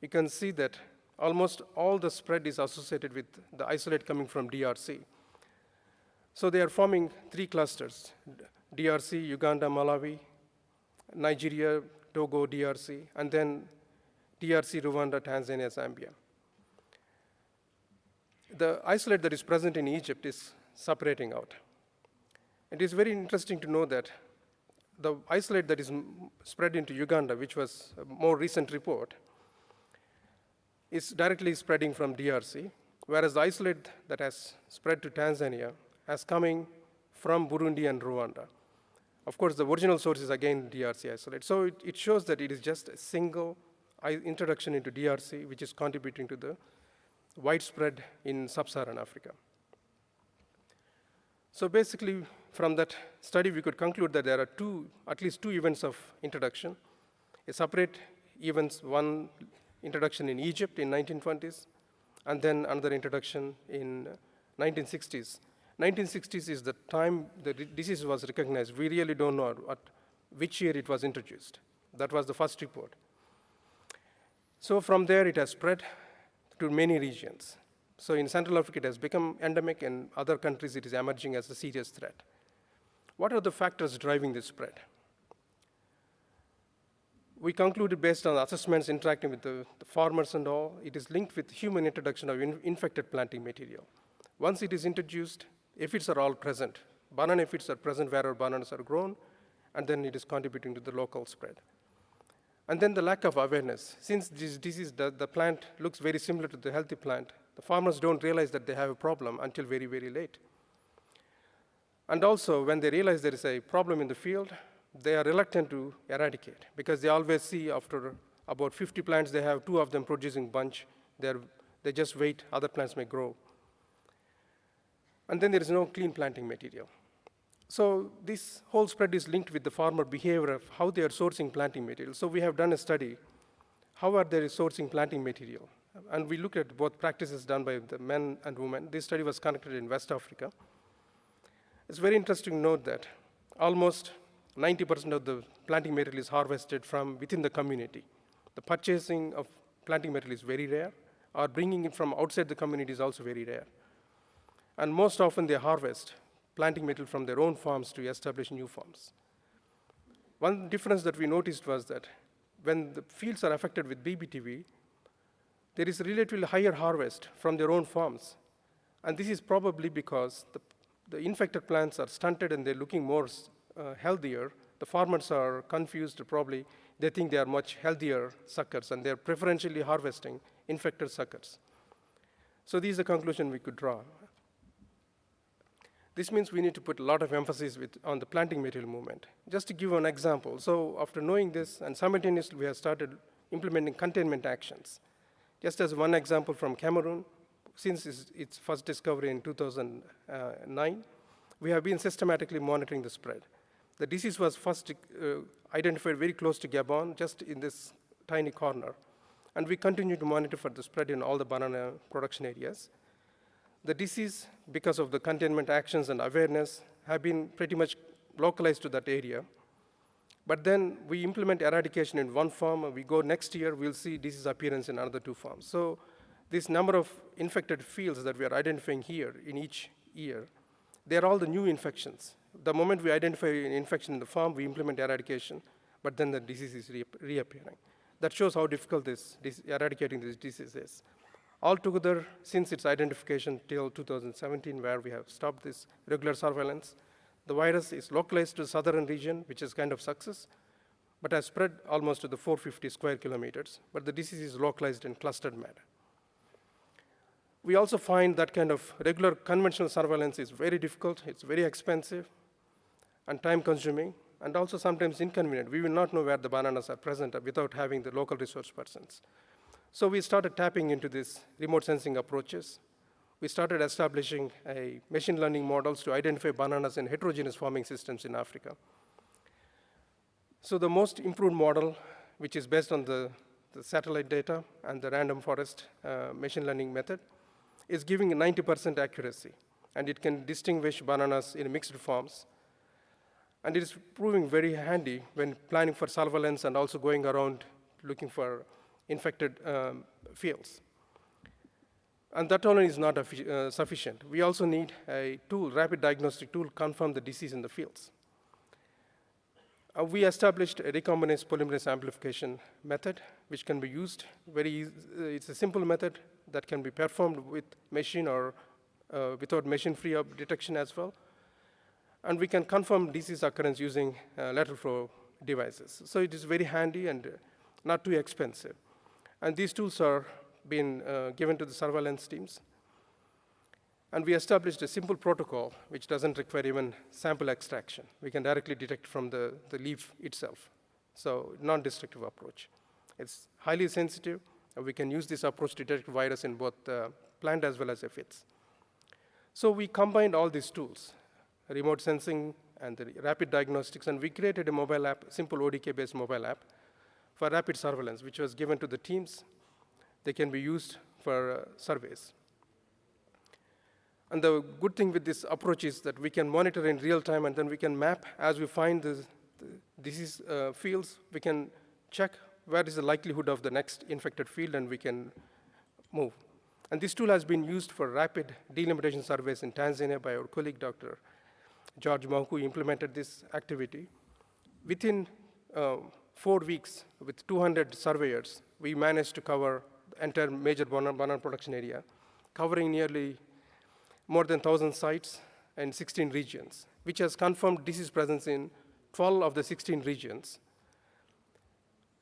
you can see that almost all the spread is associated with the isolate coming from DRC. So they are forming 3 clusters, DRC, Uganda, Malawi, Nigeria, Togo, DRC, and then DRC, Rwanda, Tanzania, Zambia. The isolate that is present in Egypt is separating out. It is very interesting to know that the isolate that is spread into Uganda, which was a more recent report, is directly spreading from DRC, whereas the isolate that has spread to Tanzania has coming from Burundi and Rwanda. Of course, the original source is again DRC isolate. So it shows that it is just a single introduction into DRC, which is contributing to the widespread in sub-Saharan Africa. So basically, from that study, we could conclude that there are at least two events of introduction. A separate events, one introduction in Egypt in 1920s, and then another introduction in 1960s. 1960s is the time the disease was recognized. We really don't know at which year it was introduced. That was the first report. So from there, it has spread to many regions. So in Central Africa, it has become endemic. In other countries, it is emerging as a serious threat. What are the factors driving this spread? We concluded based on assessments interacting with the farmers and all, it is linked with human introduction of infected planting material. Once it is introduced, aphids are all present. Banana aphids are present wherever bananas are grown, and then it is contributing to the local spread. And then the lack of awareness. Since this disease, the plant looks very similar to the healthy plant, the farmers don't realize that they have a problem until very, very late. And also, when they realize there is a problem in the field, they are reluctant to eradicate because they always see after about 50 plants, they have 2 of them producing bunch. They just wait, other plants may grow. And then there is no clean planting material. So this whole spread is linked with the farmer behavior of how they are sourcing planting material. So we have done a study, how are they sourcing planting material? And we look at both practices done by the men and women. This study was conducted in West Africa. It's very interesting to note that almost 90% of the planting material is harvested from within the community. The purchasing of planting material is very rare, or bringing it from outside the community is also very rare. And most often they harvest planting material from their own farms to establish new farms. One difference that we noticed was that when the fields are affected with BBTV, there is a relatively higher harvest from their own farms. And this is probably because the infected plants are stunted and they're looking more healthier. The farmers are confused, probably. They think they are much healthier suckers, and they're preferentially harvesting infected suckers. So this is the conclusion we could draw. This means we need to put a lot of emphasis on the planting material movement. Just to give an example, so after knowing this, and simultaneously we have started implementing containment actions. Just as one example from Cameroon, since its first discovery in 2009, we have been systematically monitoring the spread. The disease was first identified very close to Gabon, just in this tiny corner. And we continue to monitor for the spread in all the banana production areas. The disease, because of the containment actions and awareness, have been pretty much localized to that area. But then we implement eradication in one farm, and we go next year, we'll see disease appearance in another 2 farms. So this number of infected fields that we are identifying here in each year, they are all the new infections. The moment we identify an infection in the farm, we implement eradication, but then the disease is reappearing. That shows how difficult eradicating this disease is. Altogether, since its identification till 2017, where we have stopped this regular surveillance, the virus is localized to the southern region, which is kind of success, but has spread almost to the 450 square kilometers, but the disease is localized in clustered manner. We also find that kind of regular conventional surveillance is very difficult, it's very expensive, and time-consuming, and also sometimes inconvenient. We will not know where the bananas are present without having the local resource persons. So we started tapping into these remote sensing approaches. We started establishing machine learning models to identify bananas in heterogeneous farming systems in Africa. So the most improved model, which is based on the satellite data and the random forest machine learning method, is giving a 90% accuracy. And it can distinguish bananas in mixed forms. And it is proving very handy when planning for surveillance and also going around looking for infected fields. And that alone is not sufficient. We also need a tool, rapid diagnostic tool, confirm the disease in the fields. We established a recombinase polymerase amplification method, which can be used very easy. It's a simple method that can be performed with machine or without machine-free detection as well. And we can confirm disease occurrence using lateral flow devices. So it is very handy and not too expensive. And these tools are being given to the surveillance teams. And we established a simple protocol which doesn't require even sample extraction. We can directly detect from the leaf itself. So non-destructive approach. It's highly sensitive, and we can use this approach to detect virus in both plant as well as aphids. So we combined all these tools, remote sensing and the rapid diagnostics, and we created a mobile app, simple ODK-based mobile app for rapid surveillance, which was given to the teams. They can be used for surveys. And the good thing with this approach is that we can monitor in real time, and then we can map as we find the disease fields. We can check where is the likelihood of the next infected field, and we can move. And this tool has been used for rapid delimitation surveys in Tanzania by our colleague, Dr. George Mau, who implemented this activity. Within 4 weeks, with 200 surveyors, we managed to cover the entire major banana production area, covering nearly more than 1,000 sites and 16 regions, which has confirmed disease presence in 12 of the 16 regions.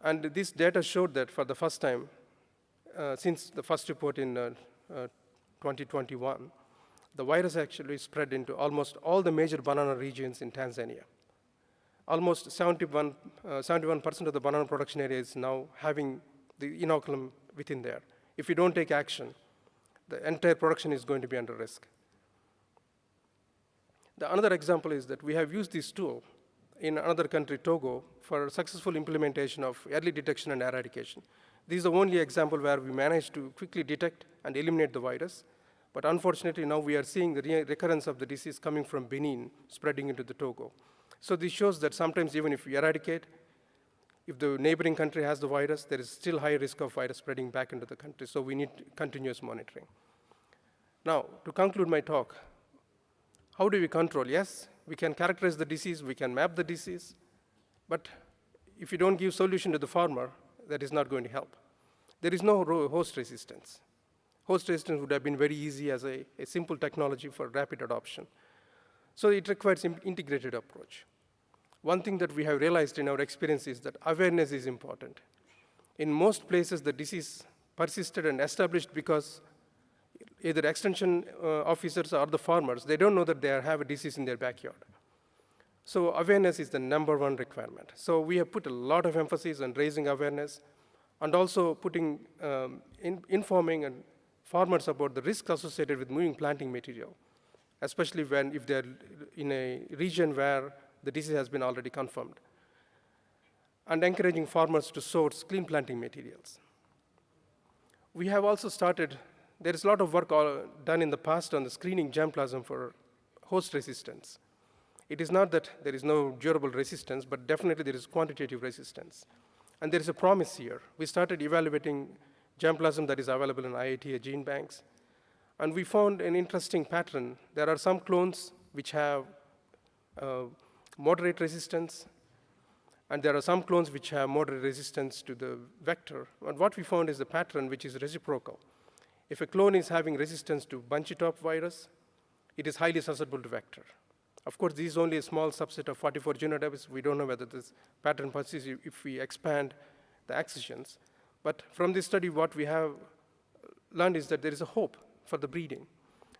And this data showed that for the first time, since the first report in 2021, the virus actually spread into almost all the major banana regions in Tanzania. Almost 71% of the banana production area is now having the inoculum within there. If we don't take action, the entire production is going to be under risk. The another example is that we have used this tool in another country, Togo, for successful implementation of early detection and eradication. This is the only example where we managed to quickly detect and eliminate the virus. But unfortunately, now we are seeing the recurrence of the disease coming from Benin, spreading into the Togo. So this shows that sometimes even if we eradicate, if the neighboring country has the virus, there is still high risk of virus spreading back into the country. So we need continuous monitoring. Now, to conclude my talk, how do we control? Yes, we can characterize the disease, we can map the disease, but if you don't give solution to the farmer, that is not going to help. There is no host resistance. Host resistance would have been very easy as a simple technology for rapid adoption. So it requires an integrated approach. One thing that we have realized in our experience is that awareness is important. In most places, the disease persisted and established because either extension officers or the farmers, they don't know that they have a disease in their backyard. So awareness is the #1 requirement. So we have put a lot of emphasis on raising awareness and also putting, informing and farmers about the risks associated with moving planting material, especially if they're in a region where the disease has been already confirmed, and encouraging farmers to source clean planting materials. We have also started, there is a lot of work done in the past on the screening germplasm for host resistance. It is not that there is no durable resistance, but definitely there is quantitative resistance. And there is a promise here. We started evaluating germplasm that is available in IITA gene banks, and we found an interesting pattern. There are some clones which have moderate resistance, and there are some clones which have moderate resistance to the vector. And what we found is a pattern which is reciprocal. If a clone is having resistance to bunchy top virus, it is highly susceptible to vector. Of course, this is only a small subset of 44 genotypes. We don't know whether this pattern persists if we expand the excisions. But from this study, what we have learned is that there is a hope for the breeding.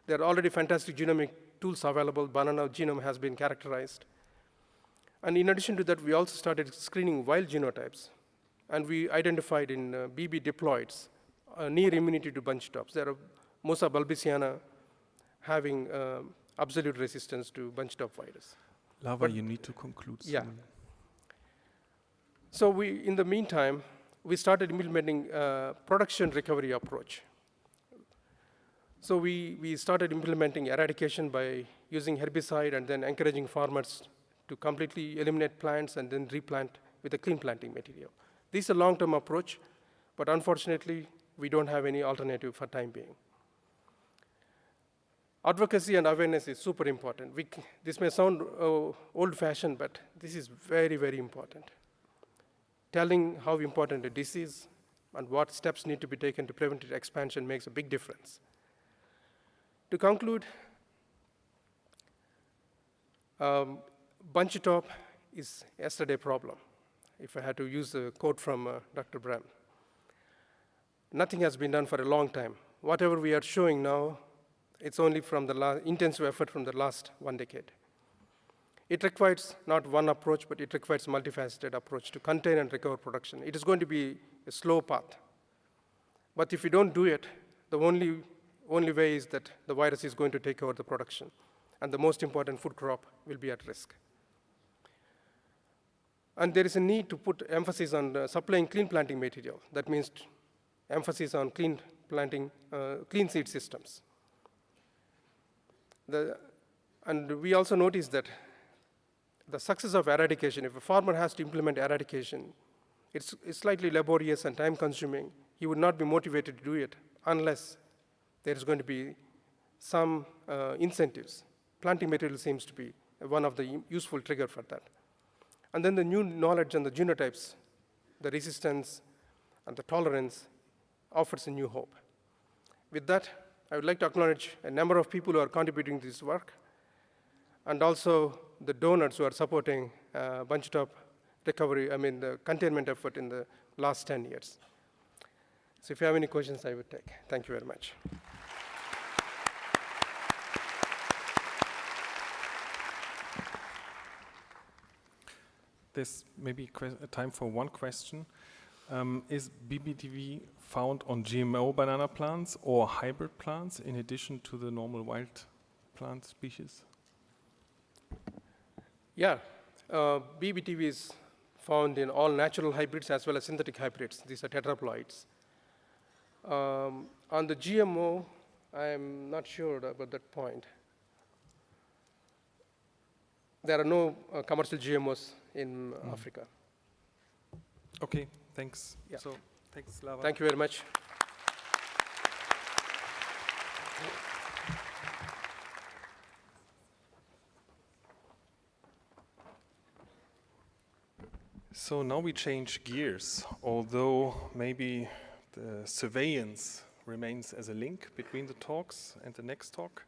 There are already fantastic genomic tools available. Banana genome has been characterized. And in addition to that, we also started screening wild genotypes. And we identified in BB diploids near immunity to bunch tops. There are Mosa balbisiana having absolute resistance to bunch top virus. Lava, you need to conclude soon. Yeah. So in the meantime, we started implementing a production recovery approach. So we started implementing eradication by using herbicide and then encouraging farmers to completely eliminate plants and then replant with a clean planting material. This is a long-term approach, but unfortunately, we don't have any alternative for time being. Advocacy and awareness is super important. This may sound old-fashioned, but this is very, very important. Telling how important a disease and what steps need to be taken to prevent its expansion makes a big difference. To conclude, bunch top is yesterday problem, if I had to use a quote from Dr. BRABHAM. Nothing has been done for a long time. Whatever we are showing now, it's only from the intensive effort from the last 1 decade. It requires not one approach, but it requires a multifaceted approach to contain and recover production. It is going to be a slow path. But if we don't do it, the only way is that the virus is going to take over the production, and the most important food crop will be at risk. And there is a need to put emphasis on supplying clean planting material. That means emphasis on clean planting, clean seed systems. And we also noticed that the success of eradication, if a farmer has to implement eradication, it's slightly laborious and time-consuming. He would not be motivated to do it unless there is going to be some incentives. Planting material seems to be one of the useful trigger for that. And then the new knowledge and the genotypes, the resistance and the tolerance offers a new hope. With that, I would like to acknowledge a number of people who are contributing to this work, and also the donors who are supporting bunch top recovery, the containment effort in the last 10 years. So if you have any questions, I would take. Thank you very much. There's maybe a time for one question. Is BBTV found on GMO banana plants or hybrid plants in addition to the normal wild plant species? Yeah, BBTV is found in all natural hybrids as well as synthetic hybrids. These are tetraploids. On the GMO, I'm not sure about that point. There are no commercial GMOs in Africa. Okay, thanks. Yeah. So, thanks, Lava. Thank you very much. So now we change gears, although maybe the surveillance remains as a link between the talks and the next talk.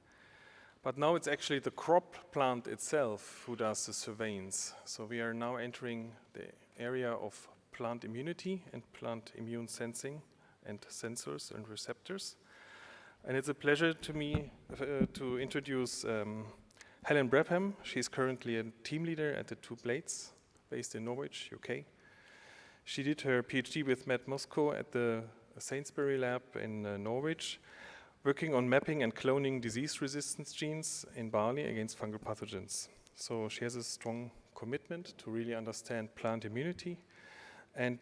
But now it's actually the crop plant itself who does the surveillance. So we are now entering the area of plant immunity and plant immune sensing and sensors and receptors. And it's a pleasure to me to introduce Helen BRABHAM. She's currently a team leader at the 2 Blades, based in Norwich, UK. She did her PhD with Matt Moscow at the Sainsbury lab in Norwich, working on mapping and cloning disease resistance genes in barley against fungal pathogens. So she has a strong commitment to really understand plant immunity, and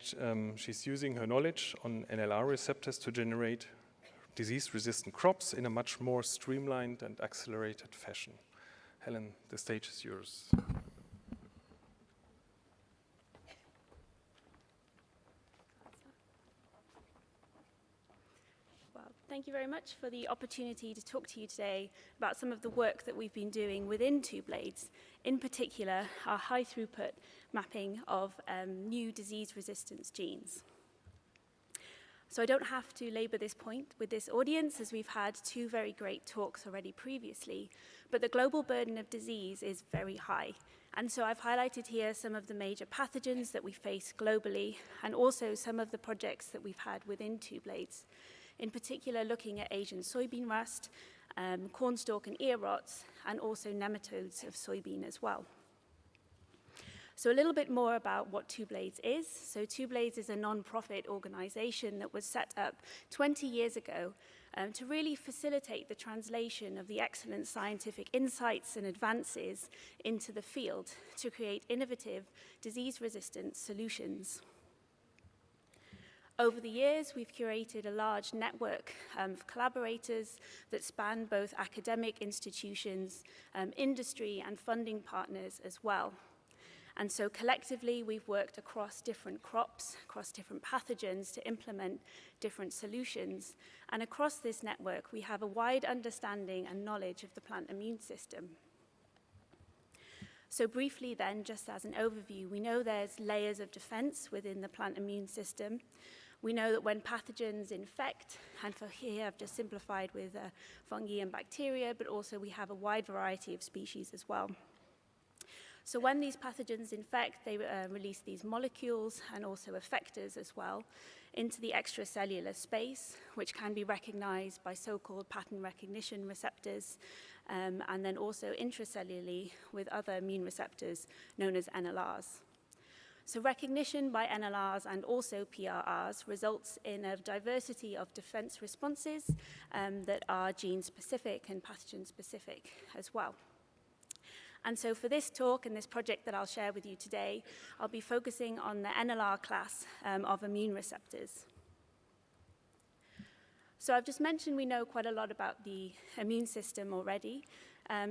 she's using her knowledge on NLR receptors to generate disease-resistant crops in a much more streamlined and accelerated fashion. Helen, the stage is yours. Thank you very much for the opportunity to talk to you today about some of the work that we've been doing within 2 Blades, in particular our high-throughput mapping of new disease resistance genes. So I don't have to labor this point with this audience, as we've had 2 very great talks already previously, but the global burden of disease is very high. And so I've highlighted here some of the major pathogens that we face globally, and also some of the projects that we've had within 2 Blades. In particular, looking at Asian soybean rust, cornstalk and ear rots, and also nematodes of soybean as well. So a little bit more about what 2 Blades is. So 2 Blades is a non-profit organization that was set up 20 years ago to really facilitate the translation of the excellent scientific insights and advances into the field to create innovative disease-resistant solutions. Over the years, we've curated a large network of collaborators that span both academic institutions, industry, and funding partners as well. And so collectively, we've worked across different crops, across different pathogens to implement different solutions. And across this network, we have a wide understanding and knowledge of the plant immune system. So briefly then, just as an overview, we know there's layers of defense within the plant immune system. We know that when pathogens infect, and for here I've just simplified with fungi and bacteria, but also we have a wide variety of species as well. So when these pathogens infect, they release these molecules and also effectors as well into the extracellular space, which can be recognized by so-called pattern recognition receptors, and then also intracellularly with other immune receptors known as NLRs. So recognition by NLRs and also PRRs results in a diversity of defense responses that are gene-specific and pathogen-specific as well. And so for this talk and this project that I'll share with you today, I'll be focusing on the NLR class of immune receptors. So I've just mentioned we know quite a lot about the immune system already.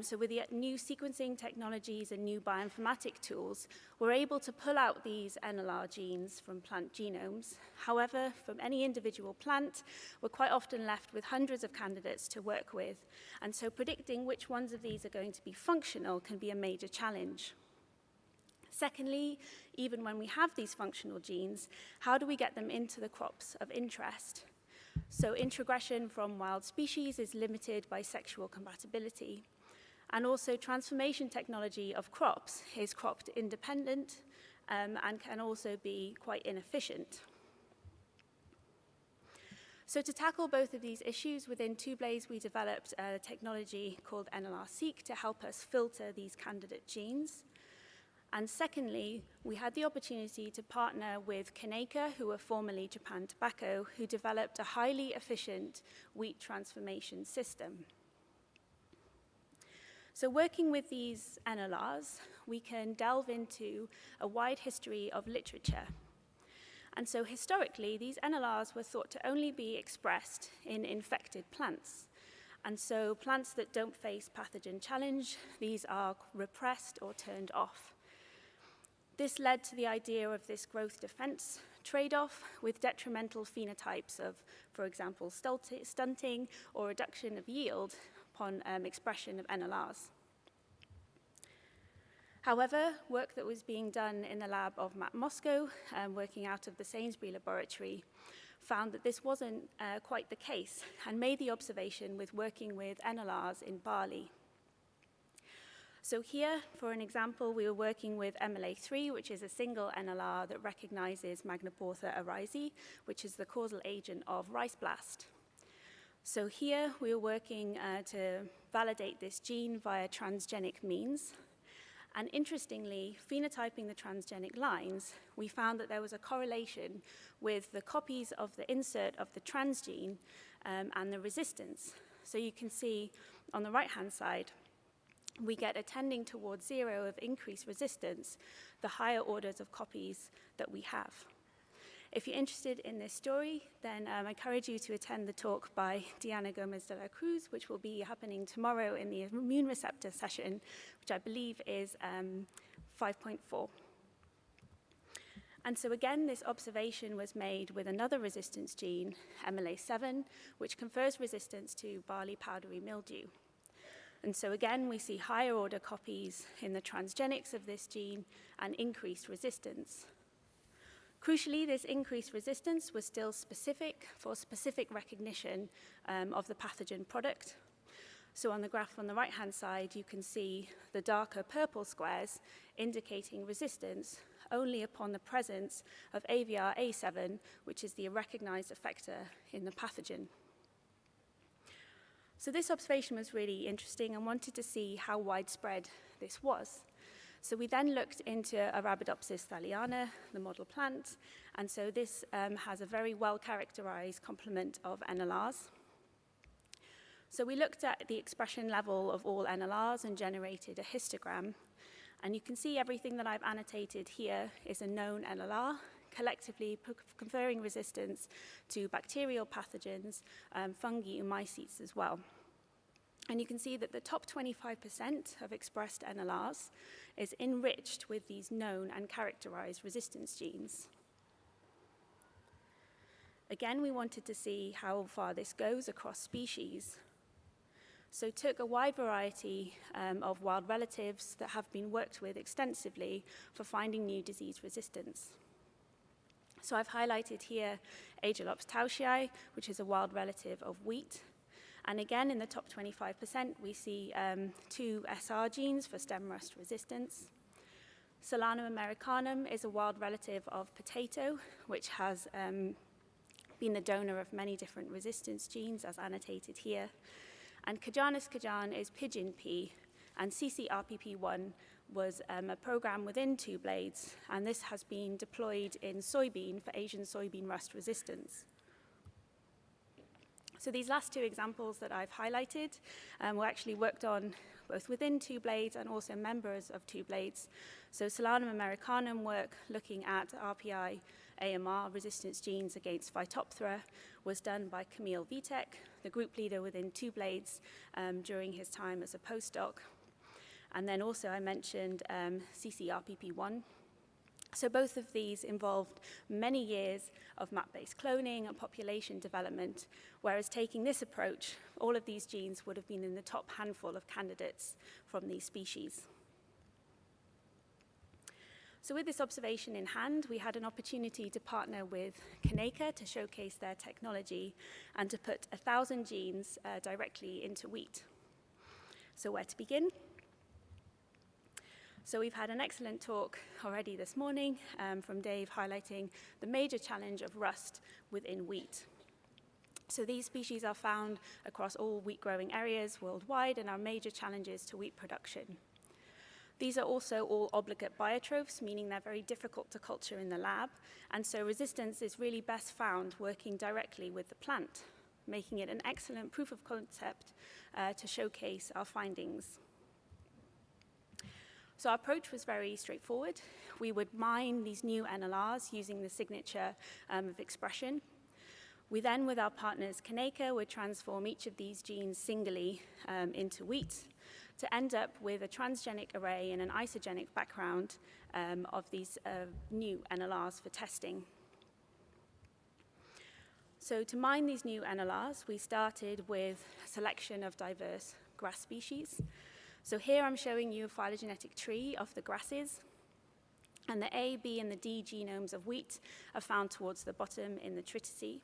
So with the new sequencing technologies and new bioinformatic tools, we're able to pull out these NLR genes from plant genomes. However, from any individual plant, we're quite often left with hundreds of candidates to work with. And so predicting which ones of these are going to be functional can be a major challenge. Secondly, even when we have these functional genes, how do we get them into the crops of interest? So introgression from wild species is limited by sexual compatibility. And also transformation technology of crops is crop independent and can also be quite inefficient. So to tackle both of these issues, within TwoBlaze, we developed a technology called NLRseek to help us filter these candidate genes. And secondly, we had the opportunity to partner with Kaneka, who were formerly Japan Tobacco, who developed a highly efficient wheat transformation system. So working with these NLRs, we can delve into a wide history of literature. And so historically, these NLRs were thought to only be expressed in infected plants. And so plants that don't face pathogen challenge, these are repressed or turned off. This led to the idea of this growth defense trade-off with detrimental phenotypes of, for example, stunting or reduction of yield upon expression of NLRs. However, work that was being done in the lab of Matt Moscow, working out of the Sainsbury laboratory, found that this wasn't quite the case and made the observation with working with NLRs in barley. So here, for an example, we were working with MLA3, which is a single NLR that recognizes Magnaportha oryzae, which is the causal agent of rice blast. So here, we were working to validate this gene via transgenic means. And interestingly, phenotyping the transgenic lines, we found that there was a correlation with the copies of the insert of the transgene and the resistance. So you can see on the right-hand side, we get a tending towards zero of increased resistance, the higher orders of copies that we have. If you're interested in this story, then I encourage you to attend the talk by Diana Gomez de la Cruz, which will be happening tomorrow in the immune receptor session, which I believe is 5.4. And so again, this observation was made with another resistance gene, MLA7, which confers resistance to barley powdery mildew. And so again, we see higher order copies in the transgenics of this gene and increased resistance. Crucially, this increased resistance was still specific for specific recognition of the pathogen product. So on the graph on the right-hand side, you can see the darker purple squares indicating resistance only upon the presence of AVR A7, which is the recognized effector in the pathogen. So this observation was really interesting and wanted to see how widespread this was. So we then looked into Arabidopsis thaliana, the model plant, and so this has a very well-characterized complement of NLRs. So we looked at the expression level of all NLRs and generated a histogram, and you can see everything that I've annotated here is a known NLR, collectively conferring resistance to bacterial pathogens, fungi and mycetes as well. And you can see that the top 25% of expressed NLRs is enriched with these known and characterized resistance genes. Again, we wanted to see how far this goes across species. So took a wide variety of wild relatives that have been worked with extensively for finding new disease resistance. So I've highlighted here Aegilops tauschii, which is a wild relative of wheat. And again, in the top 25%, we see 2 SR genes for stem rust resistance. Solanum americanum is a wild relative of potato, which has been the donor of many different resistance genes, as annotated here. And Kajanus kajan is pigeon pea, and CCRPP1 was a program within 2 blades, and this has been deployed in soybean for Asian soybean rust resistance. So these last 2 examples that I've highlighted were actually worked on both within 2 blades and also members of 2 blades. So Solanum americanum work looking at RPI AMR resistance genes against Phytophthora was done by Camille Vitek, the group leader within 2 blades during his time as a postdoc. And then also I mentioned CCRPP1. So both of these involved many years of map-based cloning and population development, whereas taking this approach, all of these genes would have been in the top handful of candidates from these species. So with this observation in hand, we had an opportunity to partner with Kaneka to showcase their technology and to put 1,000 genes directly into wheat. So where to begin? So we've had an excellent talk already this morning from Dave highlighting the major challenge of rust within wheat. So these species are found across all wheat growing areas worldwide and are major challenges to wheat production. These are also all obligate biotrophs, meaning they're very difficult to culture in the lab, and so resistance is really best found working directly with the plant, making it an excellent proof of concept to showcase our findings. So our approach was very straightforward. We would mine these new NLRs using the signature of expression. We then, with our partners Kaneka, would transform each of these genes singly into wheat to end up with a transgenic array and an isogenic background of these new NLRs for testing. So to mine these new NLRs, we started with a selection of diverse grass species. So here I'm showing you a phylogenetic tree of the grasses, and the A, B, and the D genomes of wheat are found towards the bottom in the Triticeae.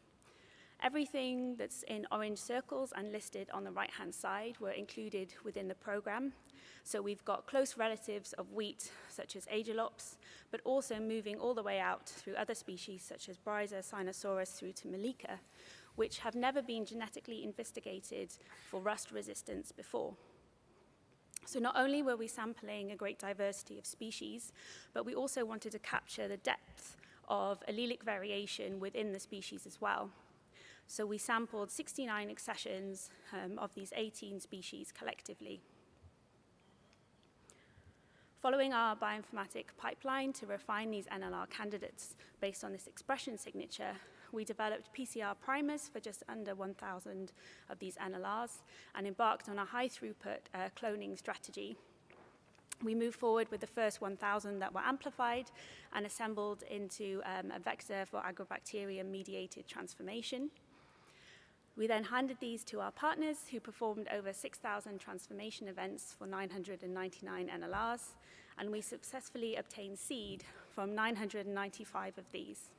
Everything that's in orange circles and listed on the right-hand side were included within the program. So we've got close relatives of wheat, such as Aegilops, but also moving all the way out through other species, such as Bryza, Sinosaurus, through to Malika, which have never been genetically investigated for rust resistance before. So not only were we sampling a great diversity of species, but we also wanted to capture the depth of allelic variation within the species as well. So we sampled 69 accessions of these 18 species collectively. Following our bioinformatic pipeline to refine these NLR candidates based on this expression signature, we developed PCR primers for just under 1,000 of these NLRs and embarked on a high-throughput cloning strategy. We moved forward with the first 1,000 that were amplified and assembled into a vector for agrobacterium-mediated transformation. We then handed these to our partners, who performed over 6,000 transformation events for 999 NLRs, and we successfully obtained seed from 995 of these.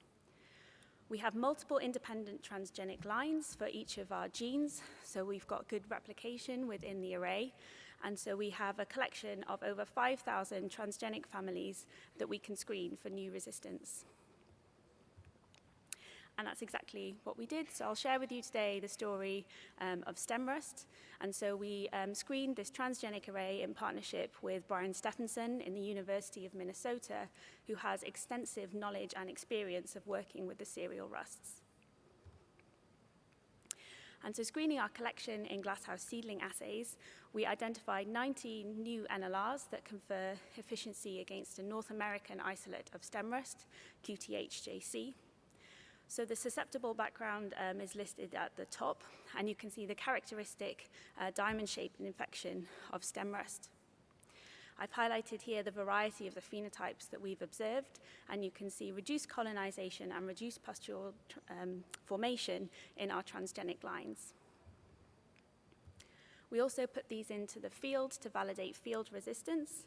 We have multiple independent transgenic lines for each of our genes, so we've got good replication within the array, and so we have a collection of over 5,000 transgenic families that we can screen for new resistance. And that's exactly what we did. So I'll share with you today the story of stem rust. And so we screened this transgenic array in partnership with Brian Stephenson in the University of Minnesota, who has extensive knowledge and experience of working with the cereal rusts. And so screening our collection in glasshouse seedling assays, we identified 19 new NLRs that confer efficiency against a North American isolate of stem rust, QTHJC. So the susceptible background is listed at the top, and you can see the characteristic diamond-shaped infection of stem rust. I've highlighted here the variety of the phenotypes that we've observed, and you can see reduced colonization and reduced pustule formation in our transgenic lines. We also put these into the field to validate field resistance.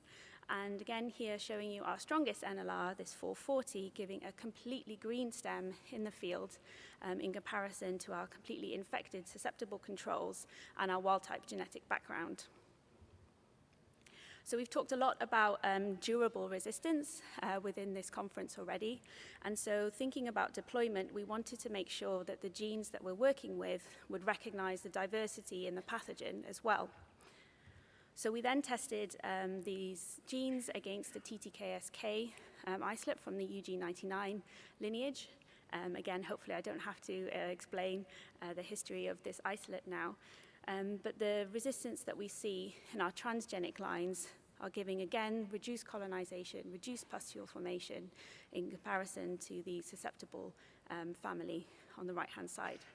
And again, here showing you our strongest NLR, this 440, giving a completely green stem in the field in comparison to our completely infected susceptible controls and our wild-type genetic background. So we've talked a lot about durable resistance within this conference already. And so thinking about deployment, we wanted to make sure that the genes that we're working with would recognize the diversity in the pathogen as well. So we then tested these genes against the TTKSK isolate from the UG99 lineage. Again, hopefully I don't have to explain the history of this isolate now. But the resistance that we see in our transgenic lines are giving, again, reduced colonization, reduced pustule formation in comparison to the susceptible family on the right-hand side.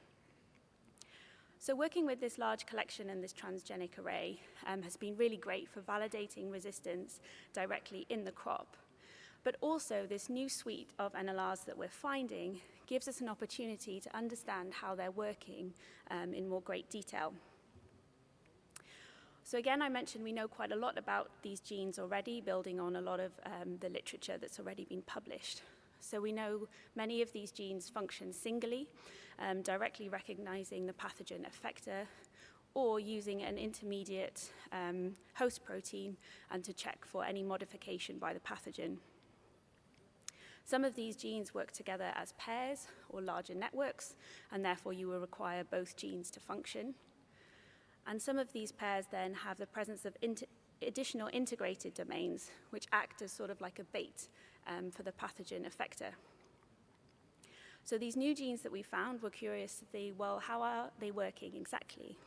So working with this large collection and this transgenic array has been really great for validating resistance directly in the crop. But also this new suite of NLRs that we're finding gives us an opportunity to understand how they're working in more great detail. So again, I mentioned we know quite a lot about these genes already, building on a lot of the literature that's already been published. So we know many of these genes function singly, directly recognizing the pathogen effector, or using an intermediate host protein and to check for any modification by the pathogen. Some of these genes work together as pairs or larger networks, and therefore you will require both genes to function. And some of these pairs then have the presence of additional integrated domains, which act as sort of like a bait for the pathogen effector. So these new genes that we found, were curious to see, well, how are they working exactly?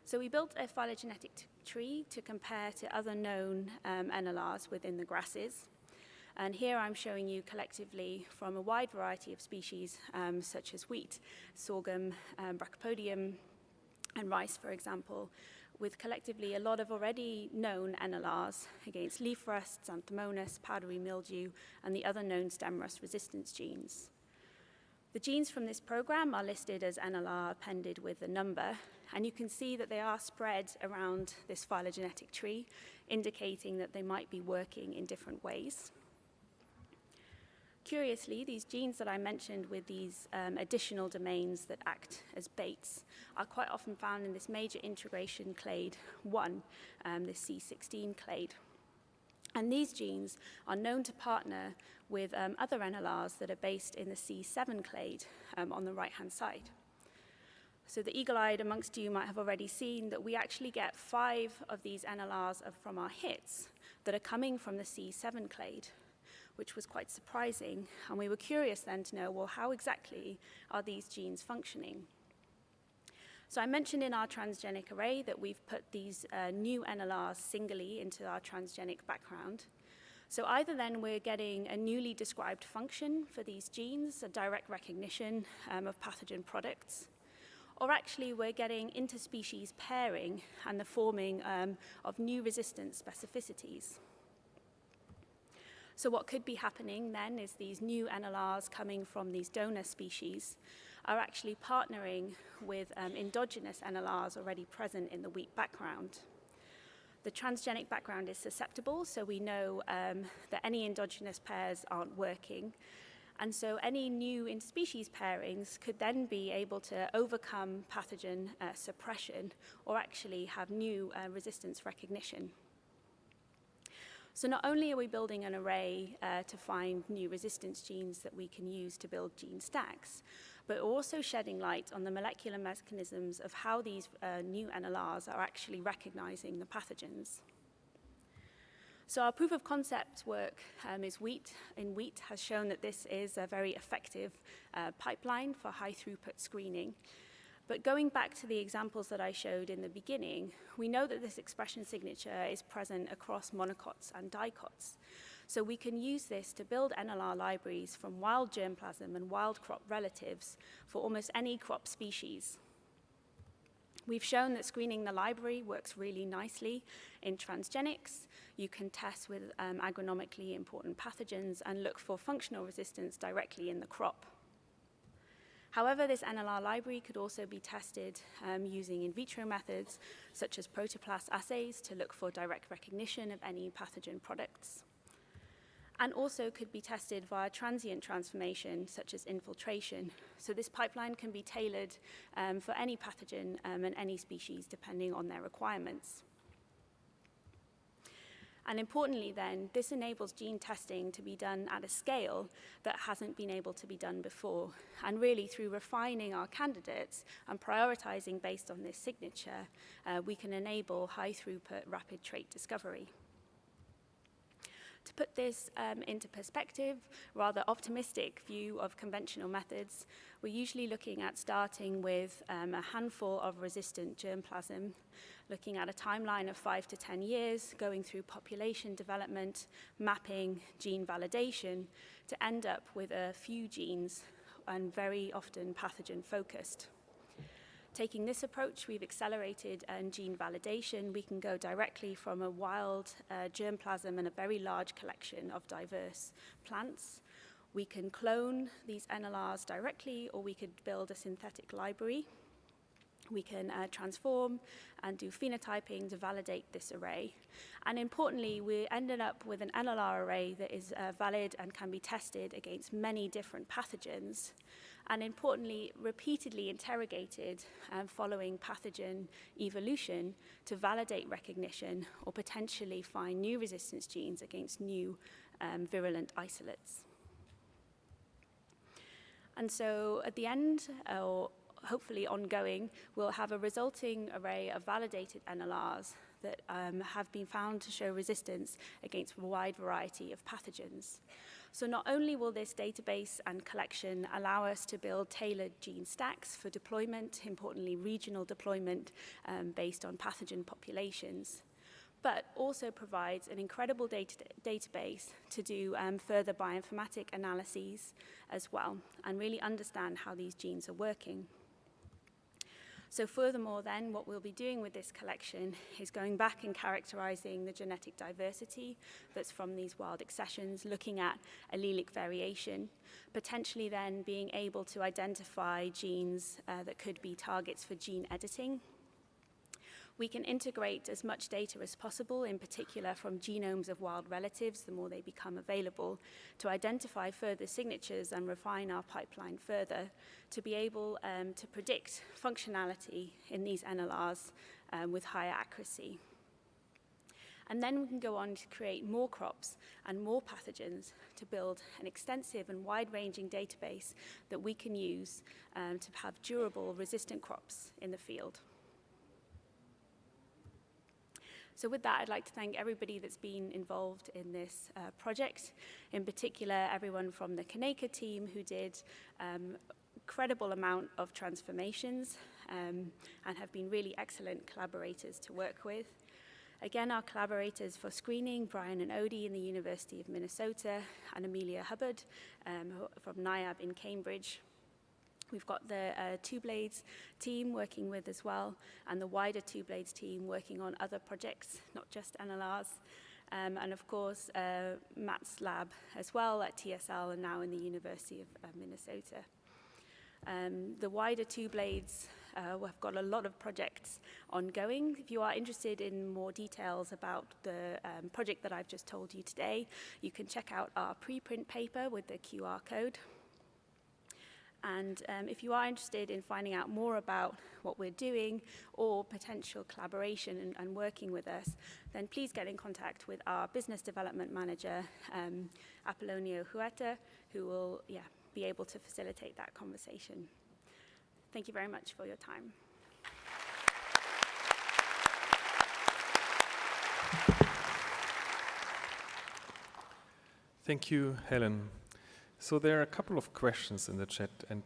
So we built a phylogenetic tree to compare to other known NLRs within the grasses. And here I'm showing you collectively from a wide variety of species, such as wheat, sorghum, brachypodium, and rice, for example, with collectively a lot of already known NLRs against leaf rust, xanthomonas, powdery mildew, and the other known stem rust resistance genes. The genes from this program are listed as NLR appended with a number, and you can see that they are spread around this phylogenetic tree, indicating that they might be working in different ways. Curiously, these genes that I mentioned with these additional domains that act as baits are quite often found in this major integration clade 1, this C16 clade. And these genes are known to partner with other NLRs that are based in the C7 clade on the right-hand side. So the eagle-eyed amongst you might have already seen that we actually get 5 of these NLRs from our hits that are coming from the C7 clade, which was quite surprising. And we were curious then to know, well, how exactly are these genes functioning? So I mentioned in our transgenic array that we've put these new NLRs singly into our transgenic background. So either then we're getting a newly described function for these genes, a direct recognition of pathogen products, or actually we're getting interspecies pairing and the forming of new resistance specificities. So what could be happening then is these new NLRs coming from these donor species are actually partnering with endogenous NLRs already present in the wheat background. The transgenic background is susceptible, so we know that any endogenous pairs aren't working. And so any new interspecies pairings could then be able to overcome pathogen suppression or actually have new resistance recognition. So not only are we building an array to find new resistance genes that we can use to build gene stacks, but also shedding light on the molecular mechanisms of how these new NLRs are actually recognizing the pathogens. So our proof of concept work is wheat. In wheat has shown that this is a very effective pipeline for high throughput screening. But going back to the examples that I showed in the beginning, we know that this expression signature is present across monocots and dicots. So we can use this to build NLR libraries from wild germplasm and wild crop relatives for almost any crop species. We've shown that screening the library works really nicely in transgenics. You can test with agronomically important pathogens and look for functional resistance directly in the crop. However, this NLR library could also be tested using in vitro methods, such as protoplast assays, to look for direct recognition of any pathogen products, and also could be tested via transient transformation, such as infiltration. So this pipeline can be tailored for any pathogen and any species, depending on their requirements. And importantly then, this enables gene testing to be done at a scale that hasn't been able to be done before. And really, through refining our candidates and prioritizing based on this signature, we can enable high-throughput rapid trait discovery. To put this into perspective, rather optimistic view of conventional methods, we're usually looking at starting with a handful of resistant germplasm, looking at a timeline of 5 to 10 years, going through population development, mapping, gene validation, to end up with a few genes and very often pathogen-focused. Taking this approach, we've accelerated gene validation. We can go directly from a wild germplasm and a very large collection of diverse plants. We can clone these NLRs directly, or we could build a synthetic library. We can transform and do phenotyping to validate this array. And importantly, we ended up with an NLR array that is valid and can be tested against many different pathogens. And importantly, repeatedly interrogated following pathogen evolution to validate recognition or potentially find new resistance genes against new virulent isolates. And so at the end, or hopefully ongoing, we'll have a resulting array of validated NLRs that have been found to show resistance against a wide variety of pathogens. So not only will this database and collection allow us to build tailored gene stacks for deployment, importantly regional deployment based on pathogen populations, but also provides an incredible database to do further bioinformatic analyses as well, and really understand how these genes are working. So furthermore then, what we'll be doing with this collection is going back and characterizing the genetic diversity that's from these wild accessions, looking at allelic variation, potentially then being able to identify genes that could be targets for gene editing. We can integrate as much data as possible, in particular from genomes of wild relatives, the more they become available, to identify further signatures and refine our pipeline further to be able to predict functionality in these NLRs with higher accuracy. And then we can go on to create more crops and more pathogens to build an extensive and wide-ranging database that we can use to have durable, resistant crops in the field. So with that, I'd like to thank everybody that's been involved in this project, in particular everyone from the KNACA team who did incredible amount of transformations and have been really excellent collaborators to work with. Again, our collaborators for screening, Brian and Odie in the University of Minnesota, and Amelia Hubbard from NIAB in Cambridge. We've got the Two Blades team working with as well, and the wider Two Blades team working on other projects, not just NLRs. And of course, Matt's lab as well at TSL and now in the University of Minnesota. The wider Two Blades, we've got a lot of projects ongoing. If you are interested in more details about the project that I've just told you today, you can check out our preprint paper with the QR code. And if you are interested in finding out more about what we're doing or potential collaboration and working with us, then please get in contact with our business development manager, Apollonio Huerta, who will be able to facilitate that conversation. Thank you very much for your time. Thank you, Helen. So there are a couple of questions in the chat, and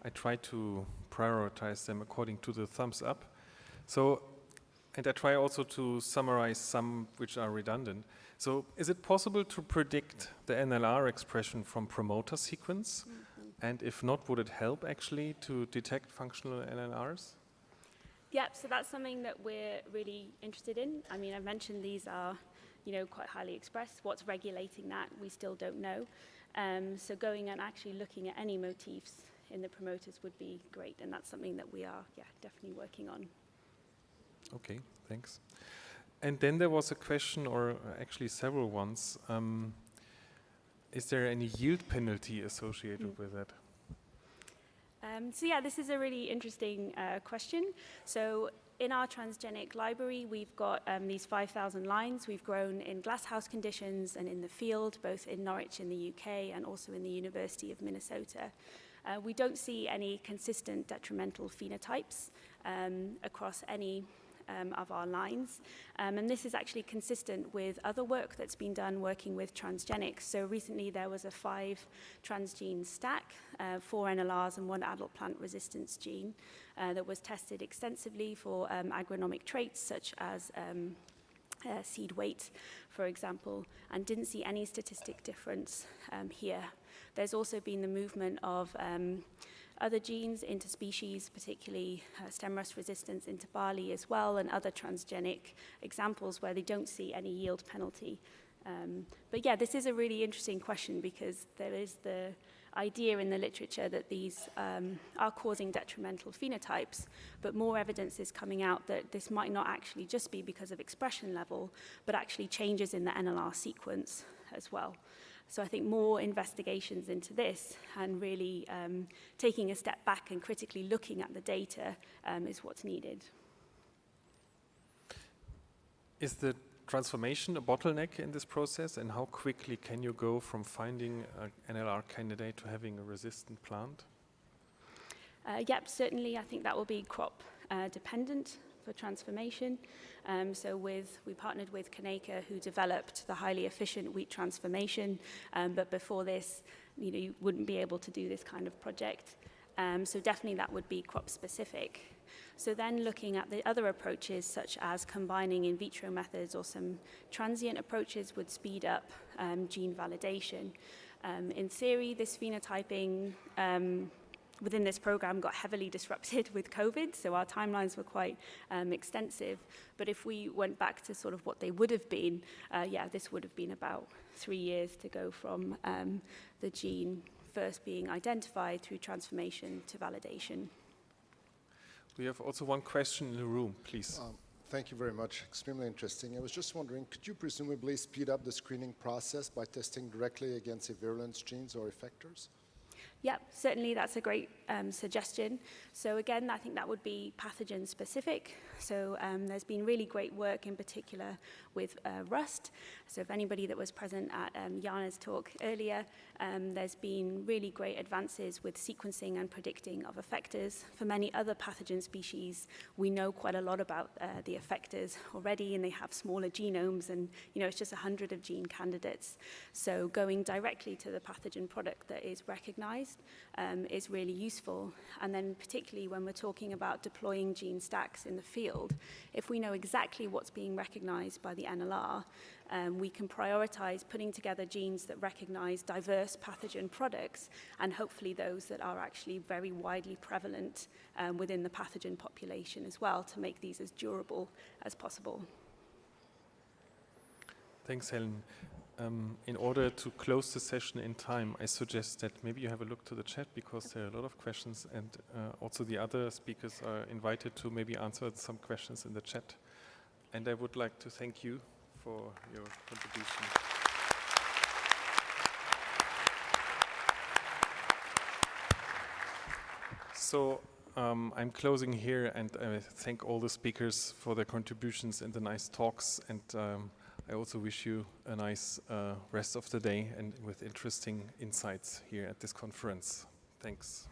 I try to prioritize them according to the thumbs up. So And I try also to summarize some which are redundant. So is it possible to predict the NLR expression from promoter sequence? And if not, would it help actually to detect functional NLRs? Yep, so that's something that we're really interested in. I mean, I've mentioned these are, quite highly expressed. What's regulating that, we still don't know. So going and actually looking at any motifs in the promoters would be great, and that's something that we are, definitely working on. Okay, thanks. And then there was a question, or actually several ones. Is there any yield penalty associated with that? So this is a really interesting question. So in our transgenic library, we've got these 5,000 lines. We've grown in glasshouse conditions and in the field, both in Norwich in the UK and also in the University of Minnesota. We don't see any consistent detrimental phenotypes across any of our lines. And this is actually consistent with other work that's been done working with transgenics. So recently there was a 5 transgene stack, 4 NLRs and 1 adult plant resistance gene that was tested extensively for agronomic traits such as seed weight, for example, and didn't see any statistic difference here. There's also been the movement of other genes into species, particularly stem rust resistance into barley as well, and other transgenic examples where they don't see any yield penalty. But this is a really interesting question because there is the idea in the literature that these are causing detrimental phenotypes, but more evidence is coming out that this might not actually just be because of expression level, but actually changes in the NLR sequence as well. So I think more investigations into this and really taking a step back and critically looking at the data is what's needed. Is the transformation a bottleneck in this process, and how quickly can you go from finding an NLR candidate to having a resistant plant? Certainly I think that will be crop dependent for transformation. We partnered with Kaneka, who developed the highly efficient wheat transformation, but before this, you wouldn't be able to do this kind of project. So definitely that would be crop specific. So then looking at the other approaches, such as combining in vitro methods or some transient approaches, would speed up gene validation. In theory, this phenotyping within this program got heavily disrupted with COVID, so our timelines were quite extensive. But if we went back to sort of what they would have been, this would have been about 3 years to go from the gene first being identified through transformation to validation. We have also one question in the room, please. Thank you very much. Extremely interesting. I was just wondering, could you presumably speed up the screening process by testing directly against virulence genes or effectors? Yep, certainly that's a great suggestion. So again, I think that would be pathogen specific. So there's been really great work in particular with rust. So if anybody that was present at Jana's talk earlier, there's been really great advances with sequencing and predicting of effectors. For many other pathogen species, we know quite a lot about the effectors already, and they have smaller genomes, and it's just 100 of gene candidates. So going directly to the pathogen product that is recognized is really useful. And then particularly when we're talking about deploying gene stacks in the field, if we know exactly what's being recognized by the NLR, we can prioritize putting together genes that recognize diverse pathogen products, and hopefully those that are actually very widely prevalent within the pathogen population as well, to make these as durable as possible. Thanks, Helen. In order to close the session in time, I suggest that maybe you have a look to the chat, because there are a lot of questions, and also the other speakers are invited to maybe answer some questions in the chat. And I would like to thank you for your contribution. So I'm closing here, and I thank all the speakers for their contributions and the nice talks, and I also wish you a nice rest of the day and with interesting insights here at this conference. Thanks.